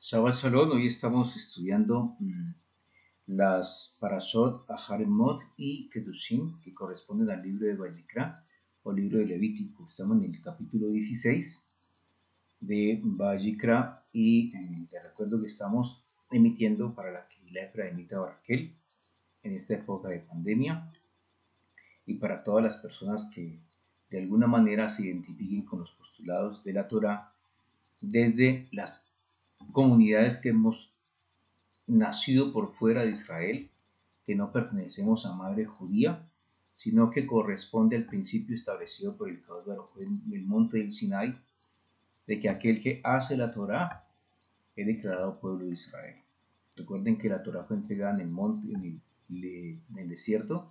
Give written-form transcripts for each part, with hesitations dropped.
Shabbat Shalom, hoy estamos estudiando las Parashot Aharemot y Kedushim que corresponden al libro de Vayikra o libro de Levítico. Estamos en el capítulo 16 de Vayikra y les recuerdo que estamos emitiendo para la Kehilá Efraimita Baraquel en esta época de pandemia y para todas las personas que de alguna manera se identifiquen con los postulados de la Torá desde las comunidades que hemos nacido por fuera de Israel, que no pertenecemos a madre judía, sino que corresponde al principio establecido por el Kadosh Baruj Hu en el monte del Sinai, de que aquel que hace la Torá es declarado pueblo de Israel. Recuerden que la Torá fue entregada en el monte, en el desierto,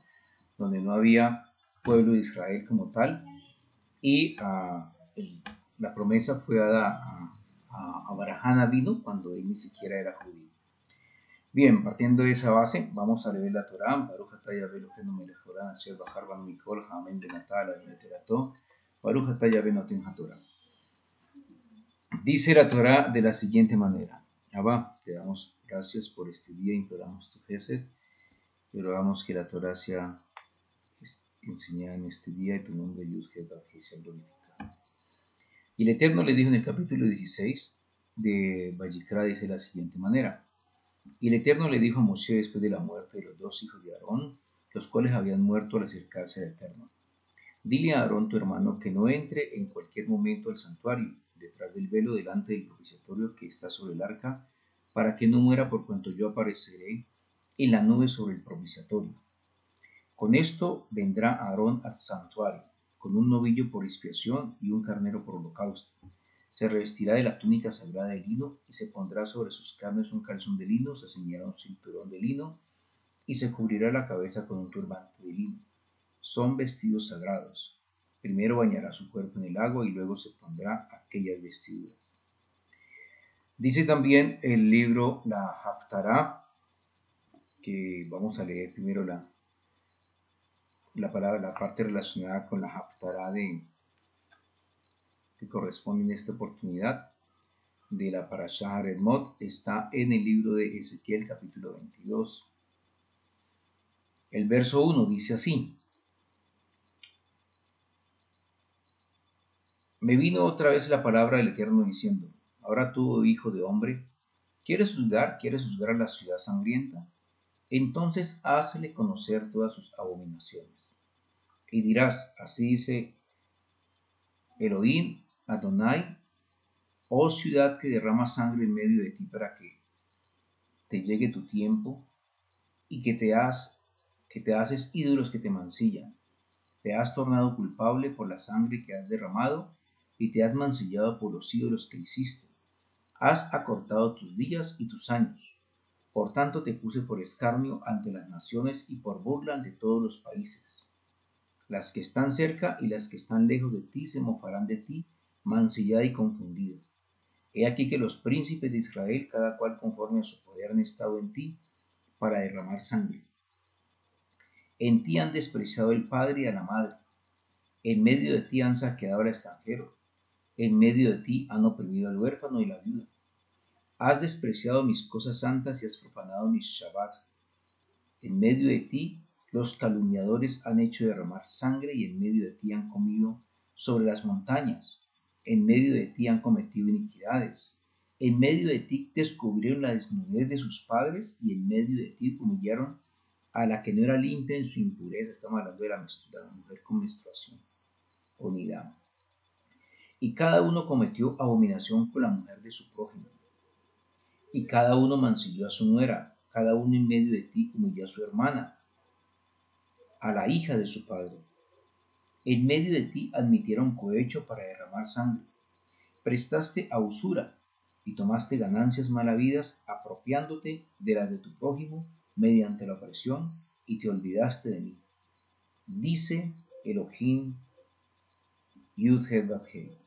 donde no había pueblo de Israel como tal, y la promesa fue dada a Abraham vino cuando él ni siquiera era judío. Bien, partiendo de esa base, vamos a leer la Torá. Baruch atah Yahvé Eloheinu melech haolam asher bachar banu mikol ha'amen benatah l'avim eterato. Baruch atah Yahvé noten haTorá. Dice la Torá de la siguiente manera: Abba, te damos gracias por este día, imploramos tu Gesed, y rogamos que la Torá sea enseñada en este día y tu nombre Yud-Heh-Vav-Heh sea glorificado. Y el Eterno le dijo en el capítulo 16 de Vayikra, dice de la siguiente manera: Y el Eterno le dijo a Moshe después de la muerte de los dos hijos de Aarón, los cuales habían muerto al acercarse al Eterno: Dile a Aarón tu hermano que no entre en cualquier momento al santuario, detrás del velo delante del propiciatorio que está sobre el arca, para que no muera por cuanto yo apareceré en la nube sobre el propiciatorio. Con esto vendrá Aarón al santuario, con un novillo por expiación y un carnero por holocausto. Se revestirá de la túnica sagrada de lino y se pondrá sobre sus carnes un calzón de lino, se ceñirá un cinturón de lino y se cubrirá la cabeza con un turbante de lino. Son vestidos sagrados. Primero bañará su cuerpo en el agua y luego se pondrá aquellas vestiduras. Dice también el libro La Haftará, que vamos a leer primero la parte relacionada con la Haftará que corresponde en esta oportunidad de la Parashá Haremot, está en el libro de Ezequiel capítulo 22. El verso 1 dice así: Me vino otra vez la palabra del Eterno diciendo: Ahora tú, hijo de hombre, ¿quieres juzgar a la ciudad sangrienta? Entonces hazle conocer todas sus abominaciones. Y dirás: Así dice Elohim Adonai, oh ciudad que derrama sangre en medio de ti para que te llegue tu tiempo, y que te haces ídolos que te mancillan. Te has tornado culpable por la sangre que has derramado, y te has mancillado por los ídolos que hiciste. Has acortado tus días y tus años. Por tanto te puse por escarnio ante las naciones y por burla ante todos los países. Las que están cerca y las que están lejos de ti se mofarán de ti, mancillada y confundida. He aquí que los príncipes de Israel, cada cual conforme a su poder, han estado en ti para derramar sangre. En ti han despreciado el padre y a la madre. En medio de ti han saqueado al extranjero. En medio de ti han oprimido al huérfano y la viuda. Has despreciado mis cosas santas y has profanado mis Shabbat. En medio de ti los calumniadores han hecho derramar sangre y en medio de ti han comido sobre las montañas. En medio de ti han cometido iniquidades. En medio de ti descubrieron la desnudez de sus padres y en medio de ti humillaron a la que no era limpia en su impureza. Estamos hablando de la mujer con menstruación o nidam. Y cada uno cometió abominación con la mujer de su prójimo. Y cada uno mancilló a su nuera. Cada uno en medio de ti humilló a su hermana, a la hija de su padre. En medio de ti admitieron cohecho para derramar sangre. Prestaste a usura y tomaste ganancias malavidas, apropiándote de las de tu prójimo mediante la opresión, y te olvidaste de mí. Dice Elohim Yud-Heh-Vav-Heh.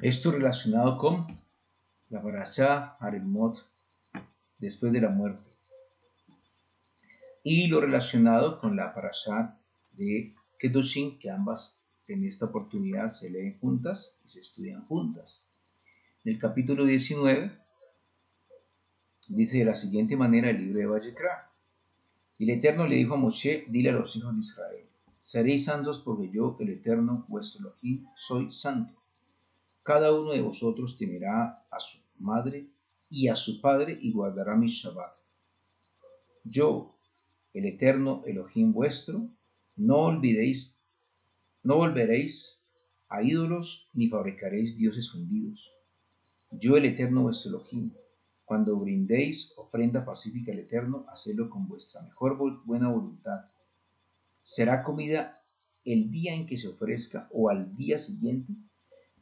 Esto relacionado con la Parashá Haremot después de la muerte, y lo relacionado con la Parashá de Kedushim, que ambas en esta oportunidad se leen juntas y se estudian juntas. En el capítulo 19 dice de la siguiente manera el libro de Vayikra. Y el Eterno le dijo a Moshe, dile a los hijos de Israel, seréis santos porque yo, el Eterno, vuestro Elohim, soy santo. Cada uno de vosotros temerá a su madre y a su padre y guardará mi Shabbat. Yo, el Eterno Elohim vuestro, no olvidéis, no volveréis a ídolos ni fabricaréis dioses fundidos. Yo, el Eterno vuestro Elohim, cuando brindéis ofrenda pacífica al Eterno, hacedlo con vuestra mejor buena voluntad. Será comida el día en que se ofrezca o al día siguiente,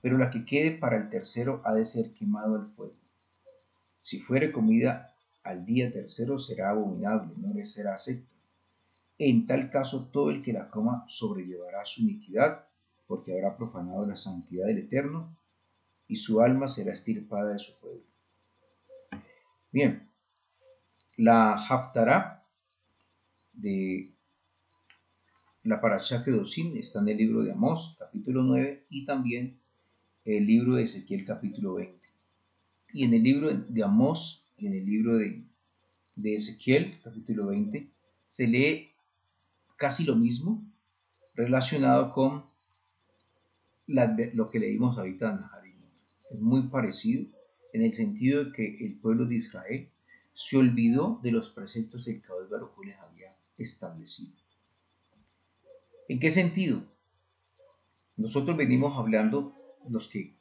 pero la que quede para el tercero ha de ser quemado al fuego. Si fuere comida al día tercero será abominable, no le será acepto. En tal caso todo el que la coma sobrellevará su iniquidad, porque habrá profanado la santidad del Eterno, y su alma será extirpada de su pueblo. Bien, la Haftará de la Parashá Kedoshim está en el libro de Amós, capítulo 9, y también el libro de Ezequiel, capítulo 20. Y en el libro de Amós y en el libro de Ezequiel, capítulo 20, se lee casi lo mismo relacionado con lo que leímos ahorita en Naharim. Es muy parecido en el sentido de que el pueblo de Israel se olvidó de los preceptos que el Kadosh Baruj Hu les había establecido. ¿En qué sentido? Nosotros venimos hablando, los que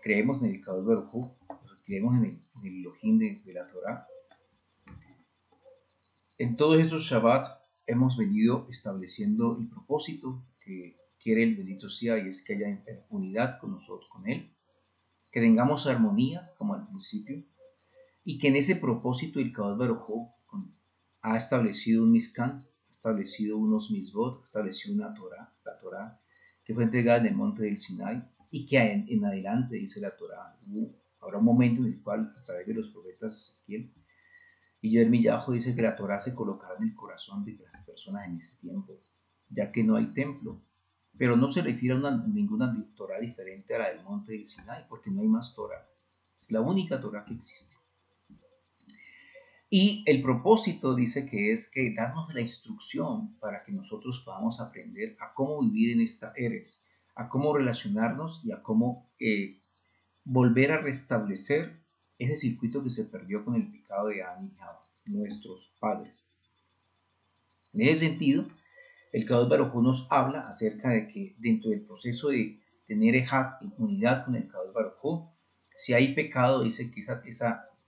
creemos en el Kadosh Baruj Hu, los que creemos en el Elohim de la Torah, en todos estos Shabbat hemos venido estableciendo el propósito que quiere el bendito sea, y es que haya unidad con nosotros, con Él, que tengamos armonía, como al principio, y que en ese propósito el Kadosh Baruj Hu ha establecido un Mishkan, ha establecido unos Misbot, ha establecido una Torah, la Torah que fue entregada en el monte del Sinai, y que en adelante, dice la Torah, habrá un momento en el cual, a través de los profetas Ezequiel y Yermiyahu, dice que la Torah se colocará en el corazón de las personas en ese tiempo, ya que no hay templo. Pero no se refiere a ninguna Torah diferente a la del monte del Sinai, porque no hay más Torah. Es la única Torah que existe. Y el propósito dice que es que darnos la instrucción para que nosotros podamos aprender a cómo vivir en esta Eretz, a cómo relacionarnos y a cómo volver a restablecer ese circuito que se perdió con el pecado de Adán y Java, nuestros padres. En ese sentido, el Kadosh Baruj Hu nos habla acerca de que dentro del proceso de tener unidad con el Kadosh Baruj Hu, si hay pecado, dice que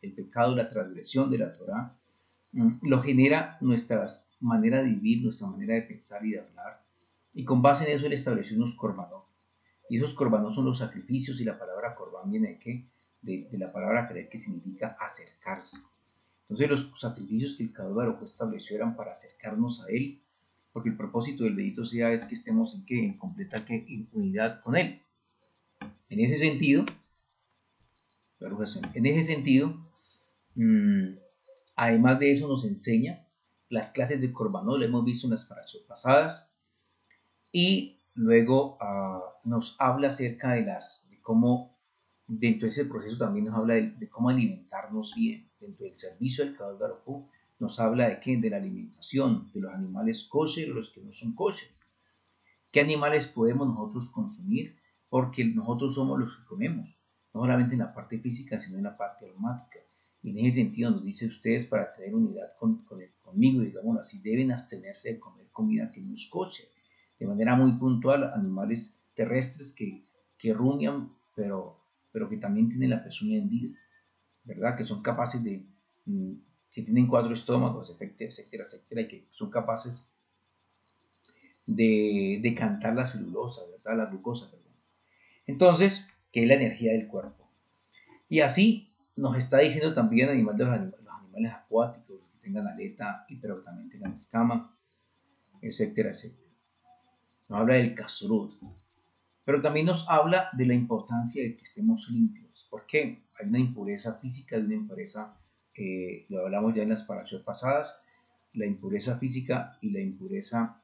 el pecado, la transgresión de la Torah, lo genera nuestra manera de vivir, nuestra manera de pensar y de hablar, y con base en eso él estableció unos korbanot. Y esos korbanot son los sacrificios, y la palabra korban viene de qué? De la palabra keret, que significa acercarse. Entonces los sacrificios que el Kadosh Baruj Hu estableció eran para acercarnos a él, porque el propósito del bendito sea es que estemos en completa unidad con él. En ese sentido, además de eso nos enseña las clases de korbanot, lo hemos visto en las parashot pasadas, y luego nos habla acerca de cómo dentro de ese proceso también nos habla de cómo alimentarnos bien. Dentro del servicio del Kadosh Baruj Hu nos habla de qué, de la alimentación, de los animales kosher, los que no son kosher. ¿Qué animales podemos nosotros consumir? Porque nosotros somos los que comemos, no solamente en la parte física, sino en la parte almática. Y en ese sentido nos dice ustedes, para tener unidad conmigo, digamos así, deben abstenerse de comer comida que no es kosher. De manera muy puntual, animales terrestres que rumian, pero que también tienen la pezuña hendida, ¿verdad? Que son capaces que tienen 4 estómagos, etcétera, y que son capaces de decantar la celulosa, ¿verdad? La glucosa, perdón. Entonces, que es la energía del cuerpo. Y así nos está diciendo también los animales acuáticos, que tengan aleta, pero que también tengan escama, etcétera. Nos habla del kashrut, pero también nos habla de la importancia de que estemos limpios. ¿Por qué? Hay una impureza física y una impureza, lo hablamos ya en las parashot pasadas, la impureza física y la impureza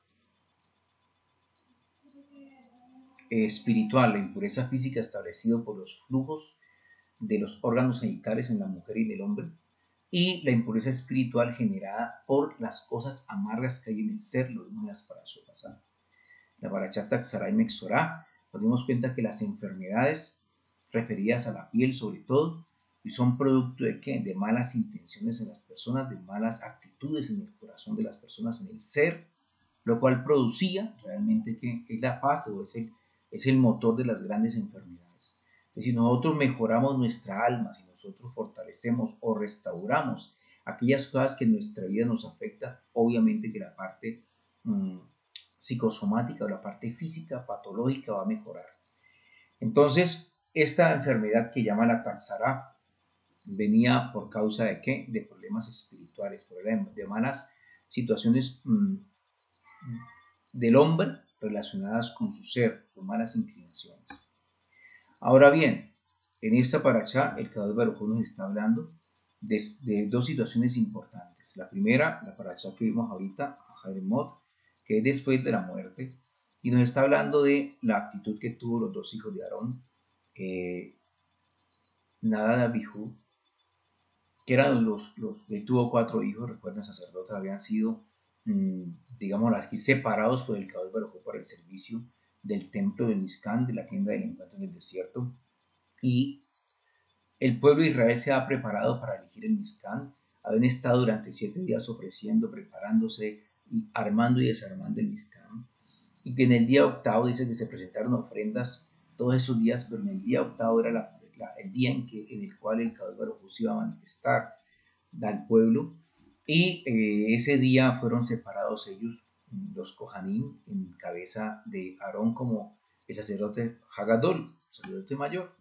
espiritual. La impureza física establecida por los flujos de los órganos genitales en la mujer y en el hombre, y la impureza espiritual generada por las cosas amargas que hay en el ser, lo vimos en las parashot pasadas. La parashá Taxará y Mexorá, nos dimos cuenta que las enfermedades referidas a la piel sobre todo, y son producto de ¿qué? De malas intenciones en las personas, de malas actitudes en el corazón de las personas, en el ser, lo cual producía realmente que es la fase o es el motor de las grandes enfermedades. Entonces, si nosotros mejoramos nuestra alma, si nosotros fortalecemos o restauramos aquellas cosas que en nuestra vida nos afectan, obviamente que la parte psicosomática o la parte física, patológica va a mejorar. Entonces, esta enfermedad que llama la Taxará venía por causa de ¿qué? De problemas espirituales, de malas situaciones del hombre relacionadas con su ser, sus malas inclinaciones. Ahora bien, en esta parashá, el Kadosh Baruj Hu nos está hablando de dos situaciones importantes. La primera, la parashá que vimos ahorita, Jeremot, que es después de la muerte, y nos está hablando de la actitud que tuvo los dos hijos de Aarón, Nadab y Abihu, que eran él tuvo 4 hijos, recuerden, sacerdotes, habían sido, digamos aquí, separados por el Kadosh Baruj Hu para el servicio del templo de Mizkan, de la tienda del encuentro en el desierto, y el pueblo de Israel se ha preparado para elegir el Mizkan. Habían estado durante 7 días ofreciendo, preparándose, y armando y desarmando el Mizkan, y que en el día octavo dice que se presentaron ofrendas todos esos días, pero en el día octavo era el día en el cual el Kadosh Baruj Hu se iba a manifestar al pueblo, y ese día fueron separados ellos, los Kohanim, en cabeza de Aarón como el sacerdote Hagadol, el sacerdote mayor.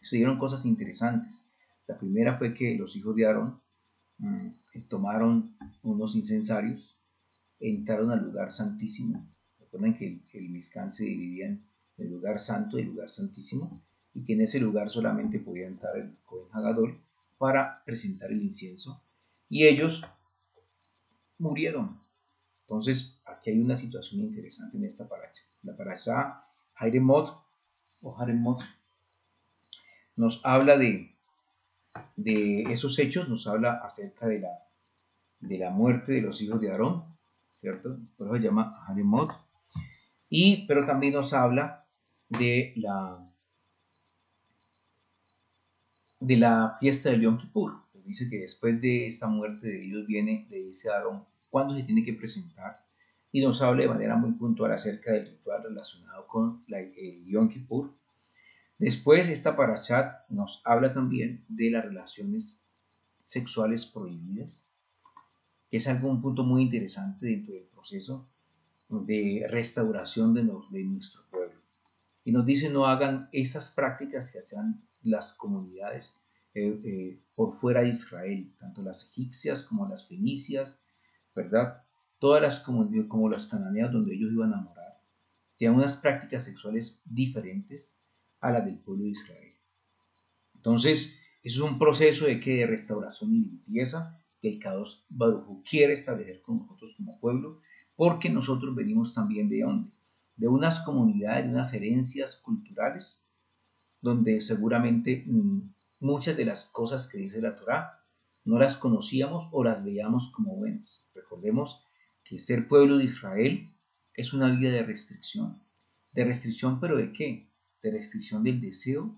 Sucedieron cosas interesantes. La primera fue que los hijos de Aarón tomaron unos incensarios, entraron al lugar santísimo. Recuerden que el Mizkan se dividía en el lugar santo y el lugar santísimo, y que en ese lugar solamente podía entrar el Kohen Hagadol para presentar el incienso, y ellos murieron. Entonces, aquí hay una situación interesante en esta parasha. La parasha Jeremot o Jeremot nos habla de esos hechos, nos habla acerca de la muerte de los hijos de Aarón, ¿cierto? Por eso se llama Jeremot. Pero también nos habla de la fiesta del Yom Kippur. Dice que después de esta muerte de ellos le dice a Aarón cuándo se tiene que presentar, y nos habla de manera muy puntual acerca del ritual relacionado con el Yom Kippur. Después, esta parashat nos habla también de las relaciones sexuales prohibidas, que es un punto muy interesante dentro del proceso de restauración de nuestro pueblo. Y nos dice no hagan esas prácticas que hacían las comunidades por fuera de Israel, tanto las egipcias como las fenicias, ¿verdad? Todas las comunidades, como los cananeos donde ellos iban a morar, tenían unas prácticas sexuales diferentes a las del pueblo de Israel. Entonces, eso es un proceso de restauración y limpieza que el Kadosh Baruj Hu quiere establecer con nosotros como pueblo, porque nosotros venimos también de ¿dónde? De unas comunidades, de unas herencias culturales, donde seguramente muchas de las cosas que dice la Torá no las conocíamos o las veíamos como buenas. Recordemos que ser pueblo de Israel es una vida de restricción. ¿De restricción pero de qué? De restricción del deseo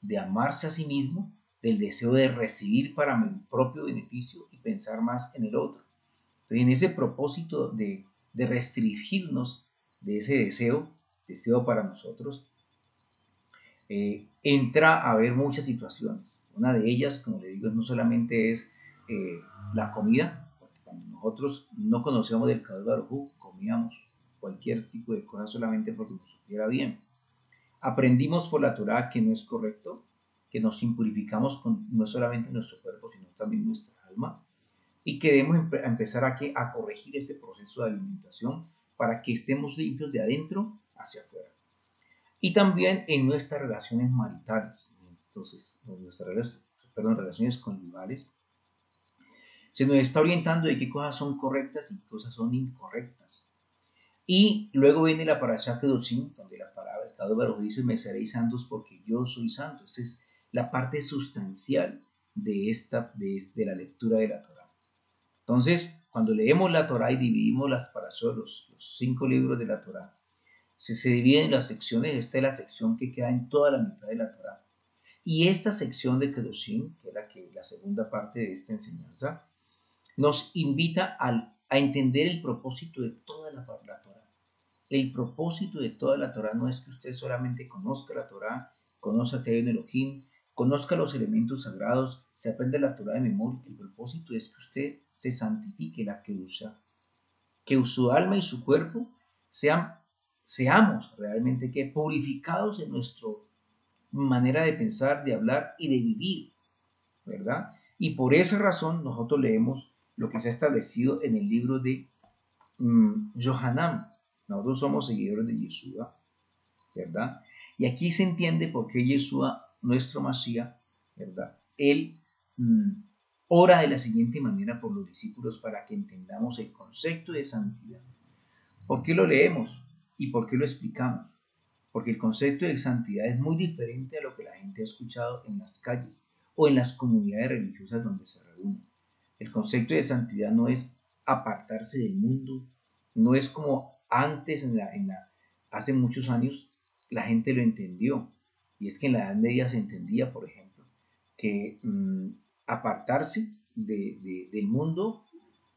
de amarse a sí mismo, del deseo de recibir para mi propio beneficio y pensar más en el otro. Entonces, en ese propósito de restringirnos de ese deseo para nosotros, entra a haber muchas situaciones. Una de ellas, como le digo, no solamente es la comida, porque cuando nosotros no conocíamos del Kadosh Baruj Hu, comíamos cualquier tipo de cosa solamente porque nos supiera bien. Aprendimos por la Torá que no es correcto, que nos impurificamos no solamente nuestro cuerpo, sino también nuestra alma, y que debemos empezar a corregir ese proceso de alimentación para que estemos limpios de adentro hacia afuera. Y también en nuestras relaciones maritales, entonces, relaciones conyugales, se nos está orientando de qué cosas son correctas y qué cosas son incorrectas. Y luego viene la parashá Kedoshim, donde la palabra Kadosh Baruj Hu dice: me seréis santos porque yo soy santo. Ese es la parte sustancial de la lectura de la Torá. Entonces, cuando leemos la Torá y dividimos las parashot, los 5 libros de la Torá, se dividen en las secciones. Esta es la sección que queda en toda la mitad de la Torá. Y esta sección de Kedoshim, que es la segunda parte de esta enseñanza, nos invita a entender el propósito de toda la Torá. El propósito de toda la Torá no es que usted solamente conozca la Torá, conozca que hay un Elohim, conozca los elementos sagrados, se aprende la Torá de memoria. El propósito es que usted se santifique, la Kedusha, que su alma y su cuerpo seamos realmente que purificados en nuestra manera de pensar, de hablar y de vivir, ¿verdad? Y por esa razón nosotros leemos lo que se ha establecido en el libro de Yohanan. Nosotros somos seguidores de Yeshua, ¿verdad? Y aquí se entiende por qué Yeshua, nuestro Mashiach, ¿verdad? Él ora de la siguiente manera por los discípulos para que entendamos el concepto de santidad. ¿Por qué lo leemos y por qué lo explicamos? Porque el concepto de santidad es muy diferente a lo que la gente ha escuchado en las calles o en las comunidades religiosas donde se reúnen. El concepto de santidad no es apartarse del mundo, no es como antes, hace muchos años, la gente lo entendió. Y es que en la Edad Media se entendía, por ejemplo, que apartarse del mundo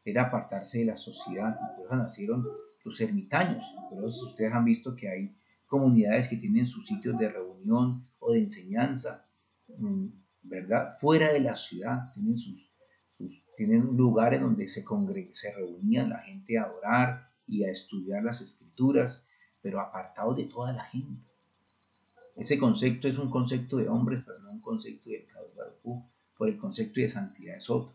era apartarse de la sociedad. Y por eso nacieron los ermitaños. Por eso ustedes han visto que hay comunidades que tienen sus sitios de reunión o de enseñanza, ¿verdad? Fuera de la ciudad, tienen lugares donde se reunían la gente a orar y a estudiar las escrituras, pero apartados de toda la gente. Ese concepto es un concepto de hombres, pero no un concepto de Kadosh Baruj Hu, por el concepto de santidad es otro.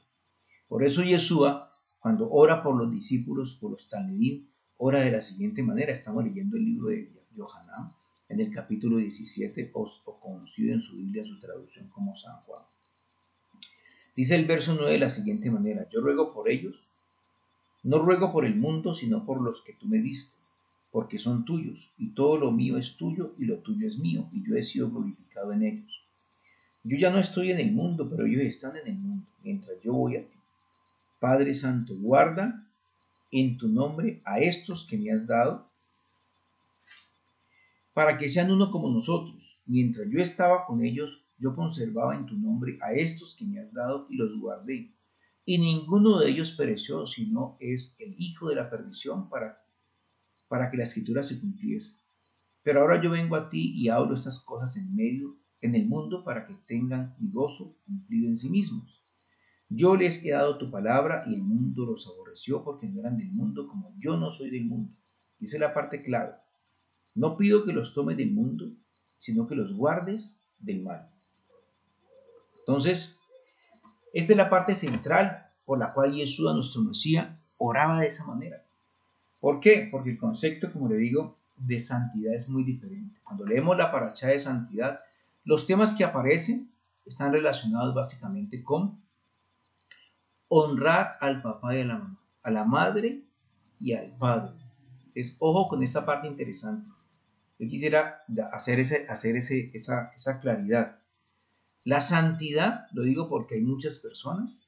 Por eso Yeshua, cuando ora por los discípulos, por los talmidim, ora de la siguiente manera. Estamos leyendo el libro de Yohanan, en el capítulo 17, o conocido en su Biblia, su traducción como San Juan. Dice el verso 9 de la siguiente manera: yo ruego por ellos, no ruego por el mundo, sino por los que tú me diste, porque son tuyos, y todo lo mío es tuyo, y lo tuyo es mío, y yo he sido glorificado en ellos. Yo ya no estoy en el mundo, pero ellos están en el mundo, mientras yo voy a ti. Padre Santo, guarda en tu nombre a estos que me has dado, para que sean uno como nosotros. Mientras yo estaba con ellos, yo conservaba en tu nombre a estos que me has dado y los guardé. Y ninguno de ellos pereció, sino es el hijo de la perdición para que la escritura se cumpliese. Pero ahora yo vengo a ti y hablo estas cosas en el mundo para que tengan mi gozo cumplido en sí mismos. Yo les he dado tu palabra y el mundo los aborreció porque no eran del mundo como yo no soy del mundo. Y esa es la parte clave. No pido que los tomes del mundo, sino que los guardes del mal. Entonces, esta es la parte central por la cual Yeshua, nuestro Mesías, oraba de esa manera. ¿Por qué? Porque el concepto, como le digo, de santidad es muy diferente. Cuando leemos la parashá de santidad, los temas que aparecen están relacionados básicamente con honrar al papá y a la mamá, a la madre y al padre. Ojo con esta parte interesante. Yo quisiera hacer esa claridad. La santidad, lo digo porque hay muchas personas,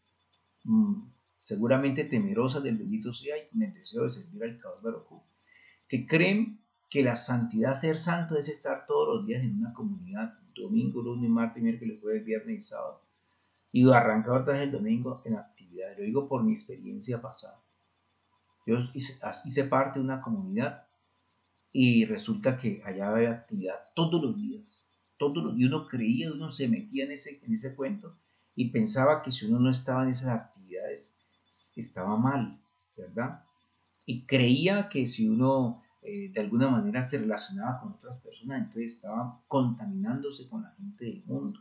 seguramente temerosas del bendito sea y con el deseo de servir al Kadosh Baruj Hu, que creen que la santidad, ser santo, es estar todos los días en una comunidad, domingo, lunes, martes, miércoles, jueves, viernes y sábado, y arrancar otra vez el domingo en actividad. Lo digo por mi experiencia pasada. Yo hice parte de una comunidad y resulta que allá había actividad todos los días. Y uno creía, uno se metía en ese cuento y pensaba que si uno no estaba en esas actividades, estaba mal, ¿verdad? Y creía que si uno de alguna manera se relacionaba con otras personas, entonces estaba contaminándose con la gente del mundo.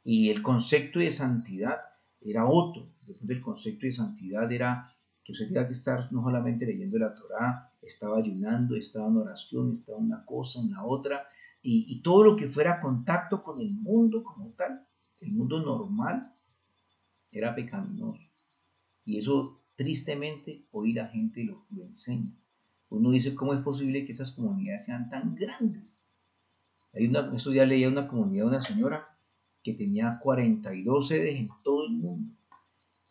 Y el concepto de santidad era otro. Después del concepto de santidad era que usted tenía que estar no solamente leyendo la Torá, estaba ayunando, estaba en oración, estaba una cosa, una otra, y todo lo que fuera contacto con el mundo como tal, el mundo normal, era pecaminoso. Y eso tristemente hoy la gente lo enseña. Uno dice, ¿cómo es posible que esas comunidades sean tan grandes? Estos días leía una comunidad de una señora que tenía 42 sedes en todo el mundo.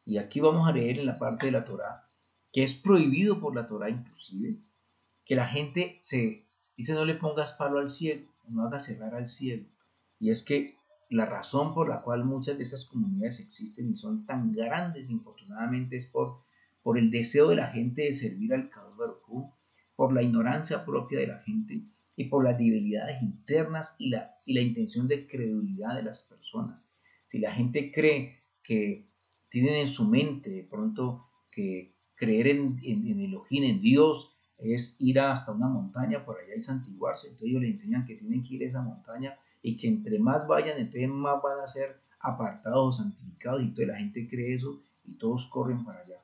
Y aquí vamos a leer en la parte de la Torá que es prohibido por la Torá inclusive que la gente se dice no le pongas palo al cielo, no hagas cerrar al cielo. Y es que la razón por la cual muchas de esas comunidades existen y son tan grandes, infortunadamente, es por el deseo de la gente de servir al Kadosh Baruj Hu, por la ignorancia propia de la gente y por las debilidades internas y la intención de credulidad de las personas. Si la gente cree que tienen en su mente de pronto que creer en Elohim, en Dios, es ir hasta una montaña por allá y santiguarse, entonces ellos les enseñan que tienen que ir a esa montaña y que entre más vayan, entonces más van a ser apartados o santificados, y entonces la gente cree eso y todos corren para allá.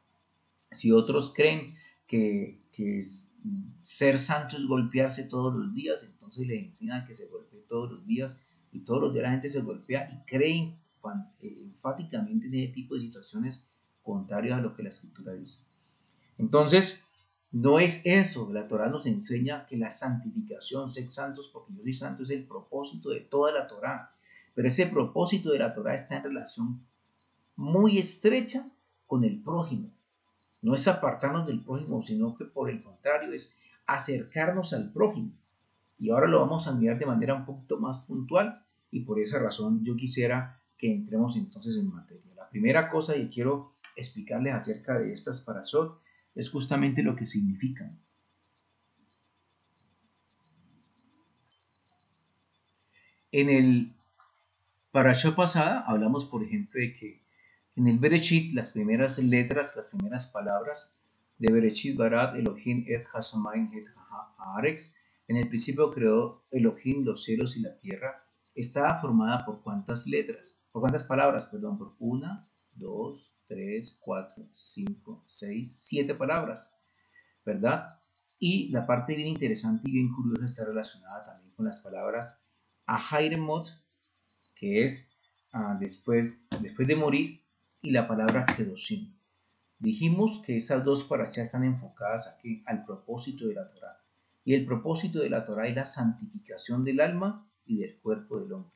Si otros creen que ser santo es golpearse todos los días, entonces les enseñan que se golpee todos los días, y todos los días la gente se golpea y cree enfáticamente en ese tipo de situaciones contrarias a lo que la escritura dice. Entonces, no es eso. La Torá nos enseña que la santificación, ser santos porque yo soy santo, es el propósito de toda la Torá. Pero ese propósito de la Torá está en relación muy estrecha con el prójimo. No es apartarnos del prójimo, sino que por el contrario es acercarnos al prójimo. Y ahora lo vamos a mirar de manera un poquito más puntual, y por esa razón yo quisiera que entremos entonces en materia. La primera cosa que quiero explicarles acerca de estas parashot es justamente lo que significan. En el parashá pasada hablamos, por ejemplo, de que en el Bereshit las primeras letras, las primeras palabras de Bereshit Barat Elohim et Hashamayim et Haaretz, en el principio creó Elohim los cielos y la tierra, estaba formada por cuántas letras, por cuántas palabras, perdón, por 1, 2, 3, 4, 5, 6, 7 palabras, ¿verdad? Y la parte bien interesante y bien curiosa está relacionada también con las palabras Ahairemot, que es después de morir, y la palabra Kedoshim. Dijimos que estas dos parashá están enfocadas aquí al propósito de la Torá. Y el propósito de la Torá es la santificación del alma y del cuerpo del hombre.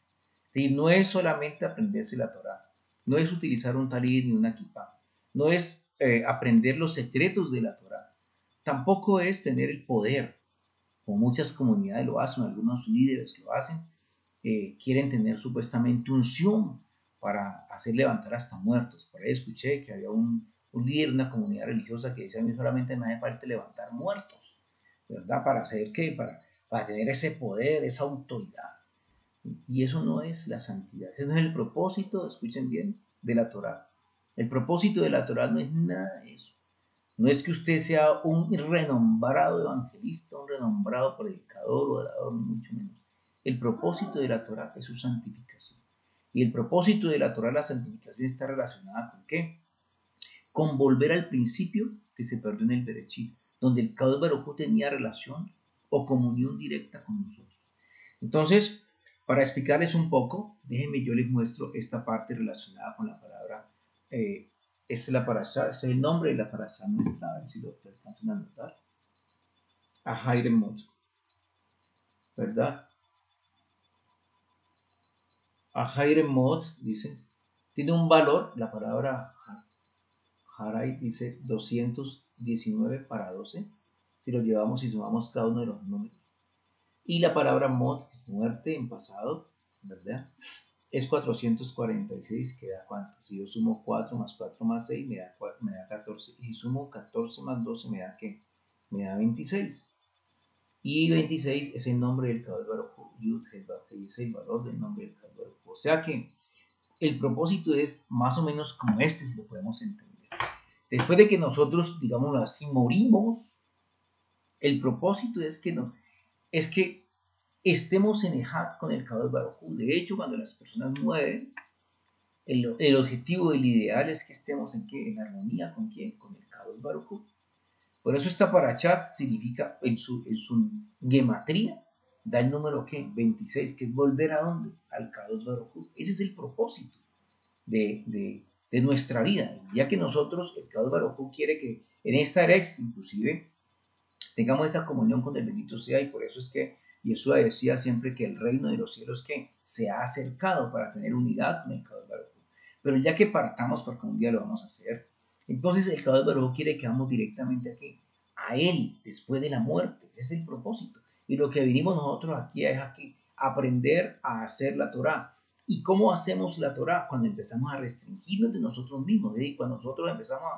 Es decir, no es solamente aprenderse la Torá, no es utilizar un talid ni una kippah, no es aprender los secretos de la Torá, tampoco es tener el poder, como muchas comunidades lo hacen, algunos líderes lo hacen, quieren tener supuestamente unción para hacer levantar hasta muertos. Por ahí escuché que había un líder de una comunidad religiosa que decía: a mí solamente me hace falta levantar muertos, ¿verdad? ¿Para hacer qué? Para tener ese poder, esa autoridad. Y eso no es la santidad, ese no es el propósito, escuchen bien, de la Torá. El propósito de la Torá no es nada de eso. No es que usted sea un renombrado evangelista, un renombrado predicador o orador, mucho menos. El propósito de la Torá es su santificación. Y el propósito de la Torá, la santificación, está relacionada con ¿qué? Con volver al principio que se perdió en el Bereshit, donde el Kadosh Baruj Hu tenía relación o comunión directa con nosotros. Entonces, para explicarles un poco, déjenme yo les muestro esta parte relacionada con la palabra. Esta es la parashá, este es el nombre de la parashá nuestra, a ver si lo alcanzan a notar. Ahairemot, ¿verdad? Ahairemot, dice, tiene un valor, la palabra Haray dice 219 para 12, si lo llevamos y sumamos cada uno de los números. Y la palabra Mot, muerte en pasado, ¿verdad? Es 446, que da ¿cuánto? Si yo sumo 4 más 4 más 6, me da 14. Y si sumo 14 más 12, ¿me da qué? Me da 26. Y 26 es el nombre del Kadosh Baruj Hu, Yud He Vav He, es el valor del nombre del Kadosh Baruj Hu. O sea que el propósito es más o menos como este, si lo podemos entender. Después de que nosotros, digámoslo así, morimos, el propósito es que estemos en ejad con el Kadosh Baruj Hu. De hecho, cuando las personas mueren, el objetivo, el ideal es que estemos en armonía con ¿quién? Con el Kadosh Baruj Hu. Por eso esta parashá significa, en su gematría, da el número ¿qué? 26, que es volver a ¿dónde? Al Kadosh Baruj Hu. Ese es el propósito de nuestra vida, ya que nosotros, el Kadosh Baruj Hu quiere que en esta erex, inclusive, tengamos esa comunión con el bendito sea, y por eso es que Yeshua decía siempre que el reino de los cielos que se ha acercado para tener unidad con el Kadosh Baruj Hu. Pero ya que partamos, porque un día lo vamos a hacer, entonces el Kadosh Baruj Hu quiere que vamos directamente aquí, a Él, después de la muerte. Ese es el propósito. Y lo que vinimos nosotros aquí es aquí, aprender a hacer la Torah. ¿Y cómo hacemos la Torah? Cuando empezamos a restringirnos de nosotros mismos, cuando nosotros empezamos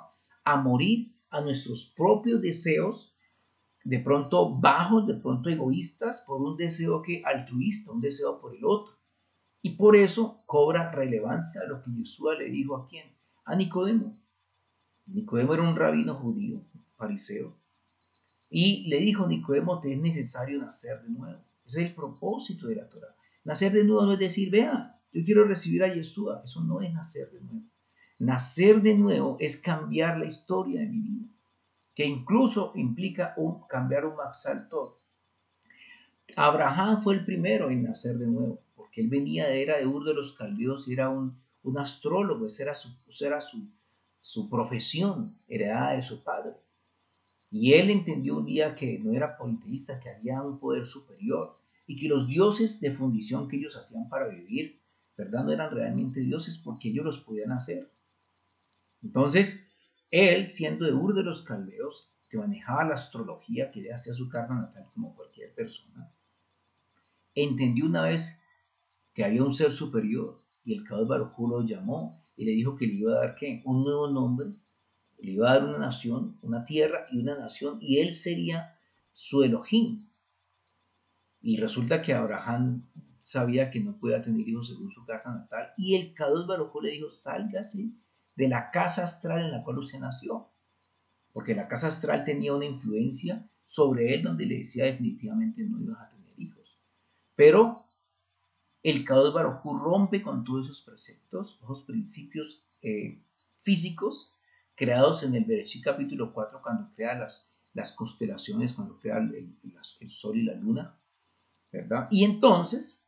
a morir a nuestros propios deseos, de pronto bajos, de pronto egoístas, por un deseo que altruista, un deseo por el otro. Y por eso cobra relevancia lo que Yeshua le dijo a quién, a Nicodemo. Nicodemo era un rabino judío, fariseo, y le dijo: Nicodemo, te es necesario nacer de nuevo. Ese es el propósito de la Torah. Nacer de nuevo no es decir, vea, yo quiero recibir a Yeshua. Eso no es nacer de nuevo. Nacer de nuevo es cambiar la historia de mi vida, que incluso implica cambiar un Matzal Tov. Abraham fue el primero en nacer de nuevo, porque él venía era de Ur de los Caldeos y era un astrólogo. Esa era su profesión, heredada de su padre. Y él entendió un día que no era politeísta, que había un poder superior y que los dioses de fundición que ellos hacían para vivir, ¿verdad?, no eran realmente dioses porque ellos los podían hacer. Entonces, él, siendo de Ur de los Caldeos, que manejaba la astrología, que le hacía su carta natal como cualquier persona, entendió una vez que había un ser superior y el Kadosh Baruj Hu lo llamó y le dijo que le iba a dar ¿qué? Un nuevo nombre. Le iba a dar una nación, una tierra y una nación, y él sería su Elohim. Y resulta que Abraham sabía que no podía tener hijos según su carta natal, y el Kadosh Baruj Hu le dijo: sálgase de la casa astral en la cual usted nació, porque la casa astral tenía una influencia sobre él donde le decía definitivamente no ibas a tener hijos. Pero el Kadosh Baruj Hu rompe con todos esos preceptos, esos principios físicos, creados en el Bereshit capítulo 4, cuando crea las constelaciones, cuando crea el sol y la luna, ¿verdad? Y entonces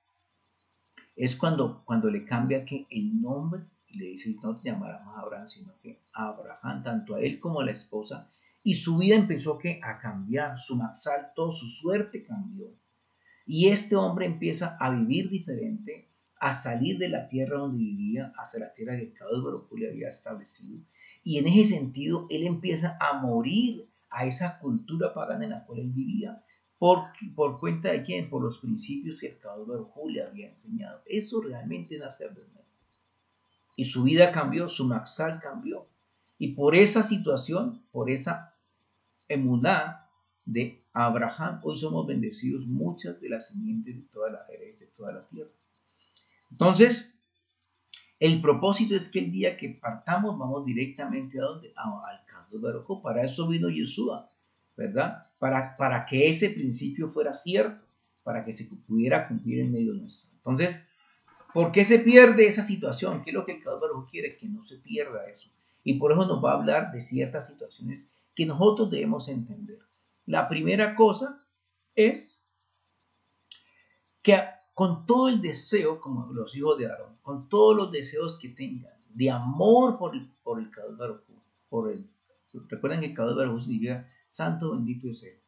es cuando le cambia que el nombre, y le dice: no te llamarás más Abraham, sino que Abraham, tanto a él como a la esposa, y su vida empezó a cambiar, su Matzal, toda su suerte cambió. Y este hombre empieza a vivir diferente, a salir de la tierra donde vivía hacia la tierra que el Kadosh Baruj Hu le había establecido. Y en ese sentido, él empieza a morir a esa cultura pagana en la cual él vivía. ¿Por cuenta de quién? Por los principios que el Kadosh Baruj Hu le había enseñado. Eso realmente es nacer de nuevo. Y su vida cambió, su Matzal cambió. Y por esa situación, por esa emuná de Abraham, hoy somos bendecidos muchas de las simientes de toda la herencia, de toda la tierra. Entonces, el propósito es que el día que partamos vamos directamente ¿a dónde? Al Kadosh Baruj Hu. Para eso vino Yeshua, ¿verdad? Para que ese principio fuera cierto, para que se pudiera cumplir en medio nuestro. Entonces, ¿por qué se pierde esa situación? ¿Qué es lo que el Kadosh Baruj Hu quiere? Que no se pierda eso. Y por eso nos va a hablar de ciertas situaciones que nosotros debemos entender. La primera cosa es que con todo el deseo, como los hijos de Aarón, con todos los deseos que tengan de amor por el Kadosh Baruj Hu, recuerden que Kadosh Baruj Hu significa santo, bendito es él.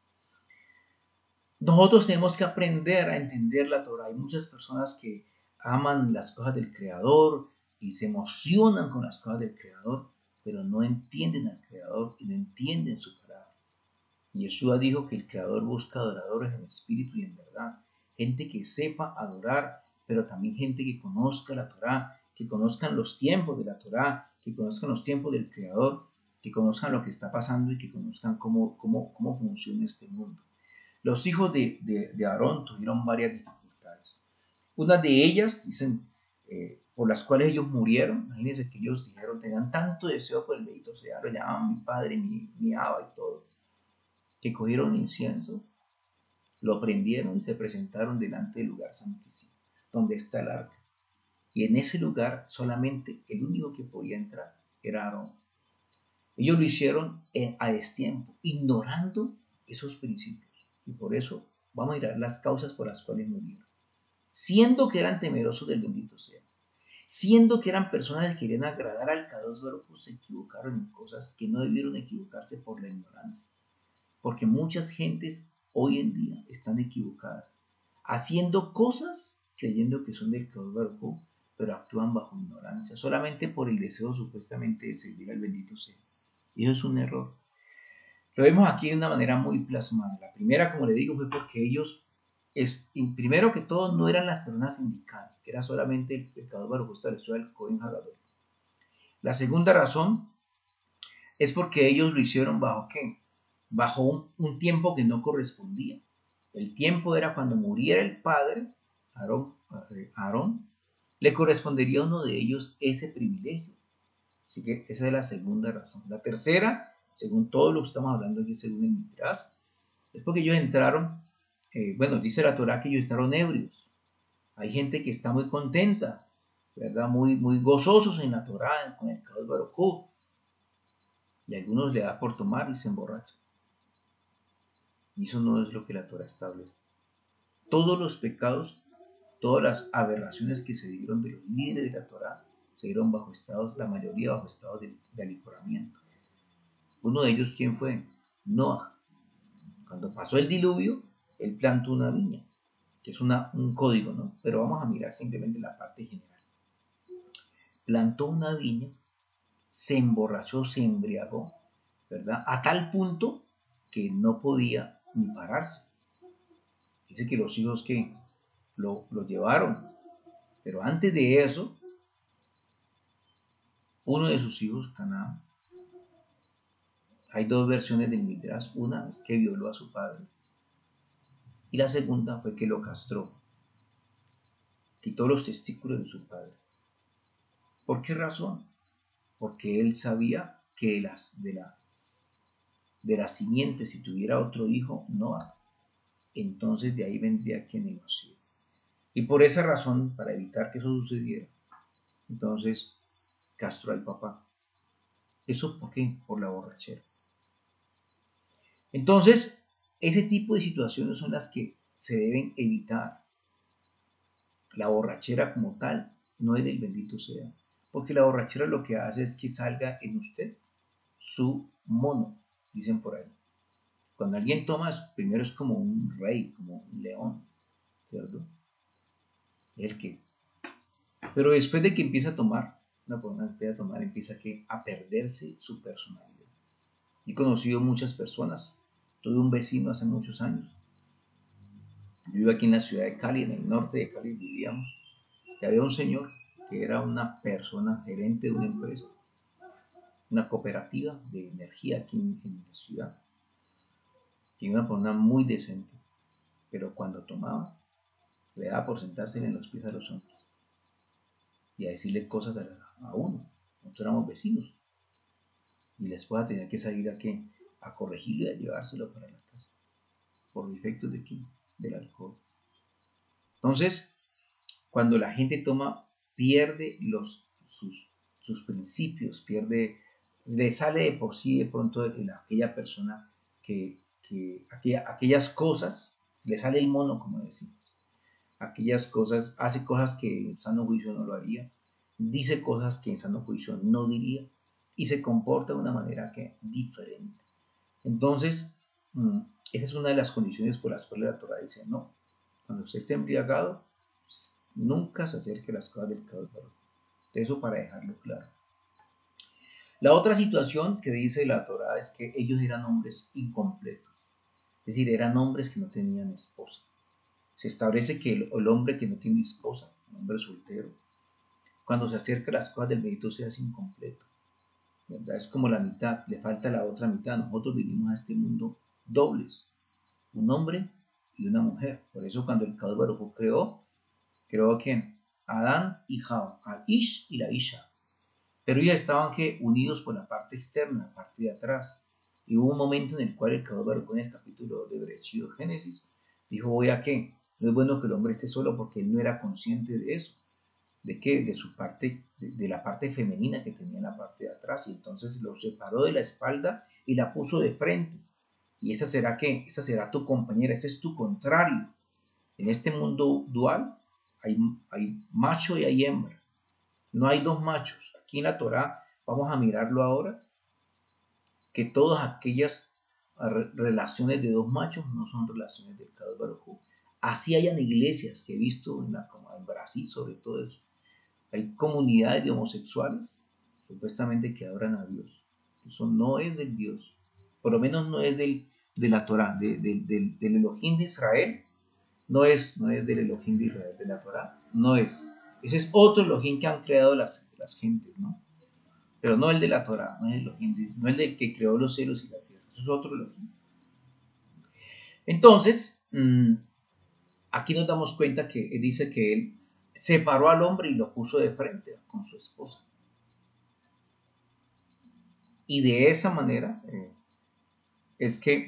Nosotros tenemos que aprender a entender la Torah. Hay muchas personas que aman las cosas del Creador y se emocionan con las cosas del Creador, pero no entienden al Creador y no entienden su palabra. Yeshua dijo que el Creador busca adoradores en espíritu y en verdad, gente que sepa adorar, pero también gente que conozca la Torah, que conozcan los tiempos de la Torah, que conozcan los tiempos del Creador, que conozcan lo que está pasando y que conozcan cómo funciona este mundo. Los hijos de Aarón tuvieron varias dificultades. Una de ellas, dicen, por las cuales ellos murieron. Imagínense que ellos dijeron, tenían tanto deseo por el bendito sea, lo llamaban mi padre, mi Abba y todo, que cogieron incienso, lo prendieron y se presentaron delante del lugar santísimo, donde está el arca. Y en ese lugar solamente el único que podía entrar era Aarón. Ellos lo hicieron a destiempo, ignorando esos principios. Y por eso vamos a mirar las causas por las cuales murieron. Siendo que eran temerosos del bendito sea, siendo que eran personas que querían agradar al Kadosh Baruj Hu, se equivocaron en cosas que no debieron equivocarse por la ignorancia. Porque muchas gentes hoy en día están equivocadas. haciendo cosas creyendo que son del Kadosh Baruj Hu, pero actúan bajo ignorancia, solamente por el deseo supuestamente de servir al bendito sea. Y eso es un error. Lo vemos aquí de una manera muy plasmada. La primera, como le digo, fue porque ellos, primero que todo, no eran las personas indicadas, era solamente el pecado Baruj Hu estableció el Cohen Hagadol. La segunda razón es porque ellos lo hicieron bajo ¿qué? Bajo un tiempo que no correspondía. El tiempo era cuando muriera el padre, Aarón, le correspondería a uno de ellos ese privilegio. Así que esa es la segunda razón. La tercera, según todo lo que estamos hablando aquí, según el Midrash, es porque ellos entraron, dice la Torah que ellos entraron ebrios. Hay gente que está muy contenta, ¿verdad? Muy gozosos en la Torah, con el Kadosh Baruj Hu. Y a algunos le da por tomar y se emborrachan. Y eso no es lo que la Torah establece. Todos los pecados, todas las aberraciones que se dieron de los líderes de la Torah, se dieron bajo estados, la mayoría bajo estados de alicoramiento. Uno de ellos, ¿quién fue? Noah. Cuando pasó el diluvio, él plantó una viña, que es un código, ¿no? Pero vamos a mirar simplemente la parte general. Plantó una viña, se emborrachó, se embriagó, ¿verdad? A tal punto que no podía ni pararse. Dice que los hijos que lo llevaron, pero antes de eso, uno de sus hijos, Canaán, hay dos versiones del Midrash. Una es que violó a su padre y la segunda fue que lo castró, quitó los testículos de su padre. ¿Por qué razón? Porque él sabía que de la simiente, si tuviera otro hijo, Noah, entonces de ahí vendría quien lo hacía. Y por esa razón, para evitar que eso sucediera, entonces castró al papá. ¿Eso por qué? Por la borrachera. Entonces, ese tipo de situaciones son las que se deben evitar. La borrachera como tal no es del bendito sea, porque la borrachera lo que hace es que salga en usted su mono, dicen por ahí. Cuando alguien toma, primero es como un rey, como un león, ¿cierto? El que. Pero después de que empieza a tomar, empieza a perderse su personalidad. He conocido muchas personas. Tuve un vecino hace muchos años. Yo vivo aquí en la ciudad de Cali, en el norte de Cali vivíamos. Y había un señor que era una persona gerente de una empresa, una cooperativa de energía aquí en la ciudad. Y una persona muy decente. Pero cuando tomaba, le daba por sentarse en los pies a los hombres y a decirle cosas a uno. Nosotros éramos vecinos. Y la esposa tenía que salir a corregirlo y a llevárselo para la casa. Por defectos del alcohol. Entonces, cuando la gente toma, pierde sus principios, le sale de por sí de pronto de aquella persona aquellas cosas, le sale el mono, como decimos. Aquellas cosas, hace cosas que en sano juicio no lo haría, dice cosas que en sano juicio no diría y se comporta de una manera diferente. Entonces, esa es una de las condiciones por las cuales la Torah dice, no, cuando usted esté embriagado, nunca se acerque a las cosas del Kadosh Baruj Hu. Eso para dejarlo claro. La otra situación que dice la Torah es que ellos eran hombres incompletos, es decir, eran hombres que no tenían esposa. Se establece que el hombre que no tiene esposa, un hombre soltero, cuando se acerca a las cosas del bendito sea es incompleto, ¿verdad? Es como la mitad, le falta la otra mitad. Nosotros vivimos a este mundo dobles, un hombre y una mujer. Por eso cuando el Kadosh Baruj Hu creó a quién? Adán y Java, al Ish y la Isha. Pero ya estaban unidos por la parte externa, la parte de atrás. Y hubo un momento en el cual el Kadosh Baruj Hu, en el capítulo de Bereshit, Génesis, dijo, voy a qué. No es bueno que el hombre esté solo porque él no era consciente de eso. ¿De qué? De su parte, de la parte femenina que tenía en la parte de atrás. Y entonces lo separó de la espalda y la puso de frente. Y esa será ¿qué? Esa será tu compañera, ese es tu contrario. En este mundo dual hay macho y hay hembra. No hay dos machos. Aquí en la Torah, vamos a mirarlo ahora, que todas aquellas relaciones de dos machos no son relaciones del Kadosh Baruj Hu. Así hayan iglesias que he visto como en Brasil, sobre todo eso. Hay comunidades de homosexuales, supuestamente que adoran a Dios. Eso no es del Dios. Por lo menos no es de la Torah, del Elohim de Israel. No es del Elohim de Israel, de la Torah. No es. Ese es otro Elohim que han creado las gentes, ¿no? Pero no el de la Torah, no es el Elohim, no es el que creó los cielos y la tierra. Eso es otro Elohim. Entonces, aquí nos damos cuenta que dice que él separó al hombre y lo puso de frente con su esposa. Y de esa manera es que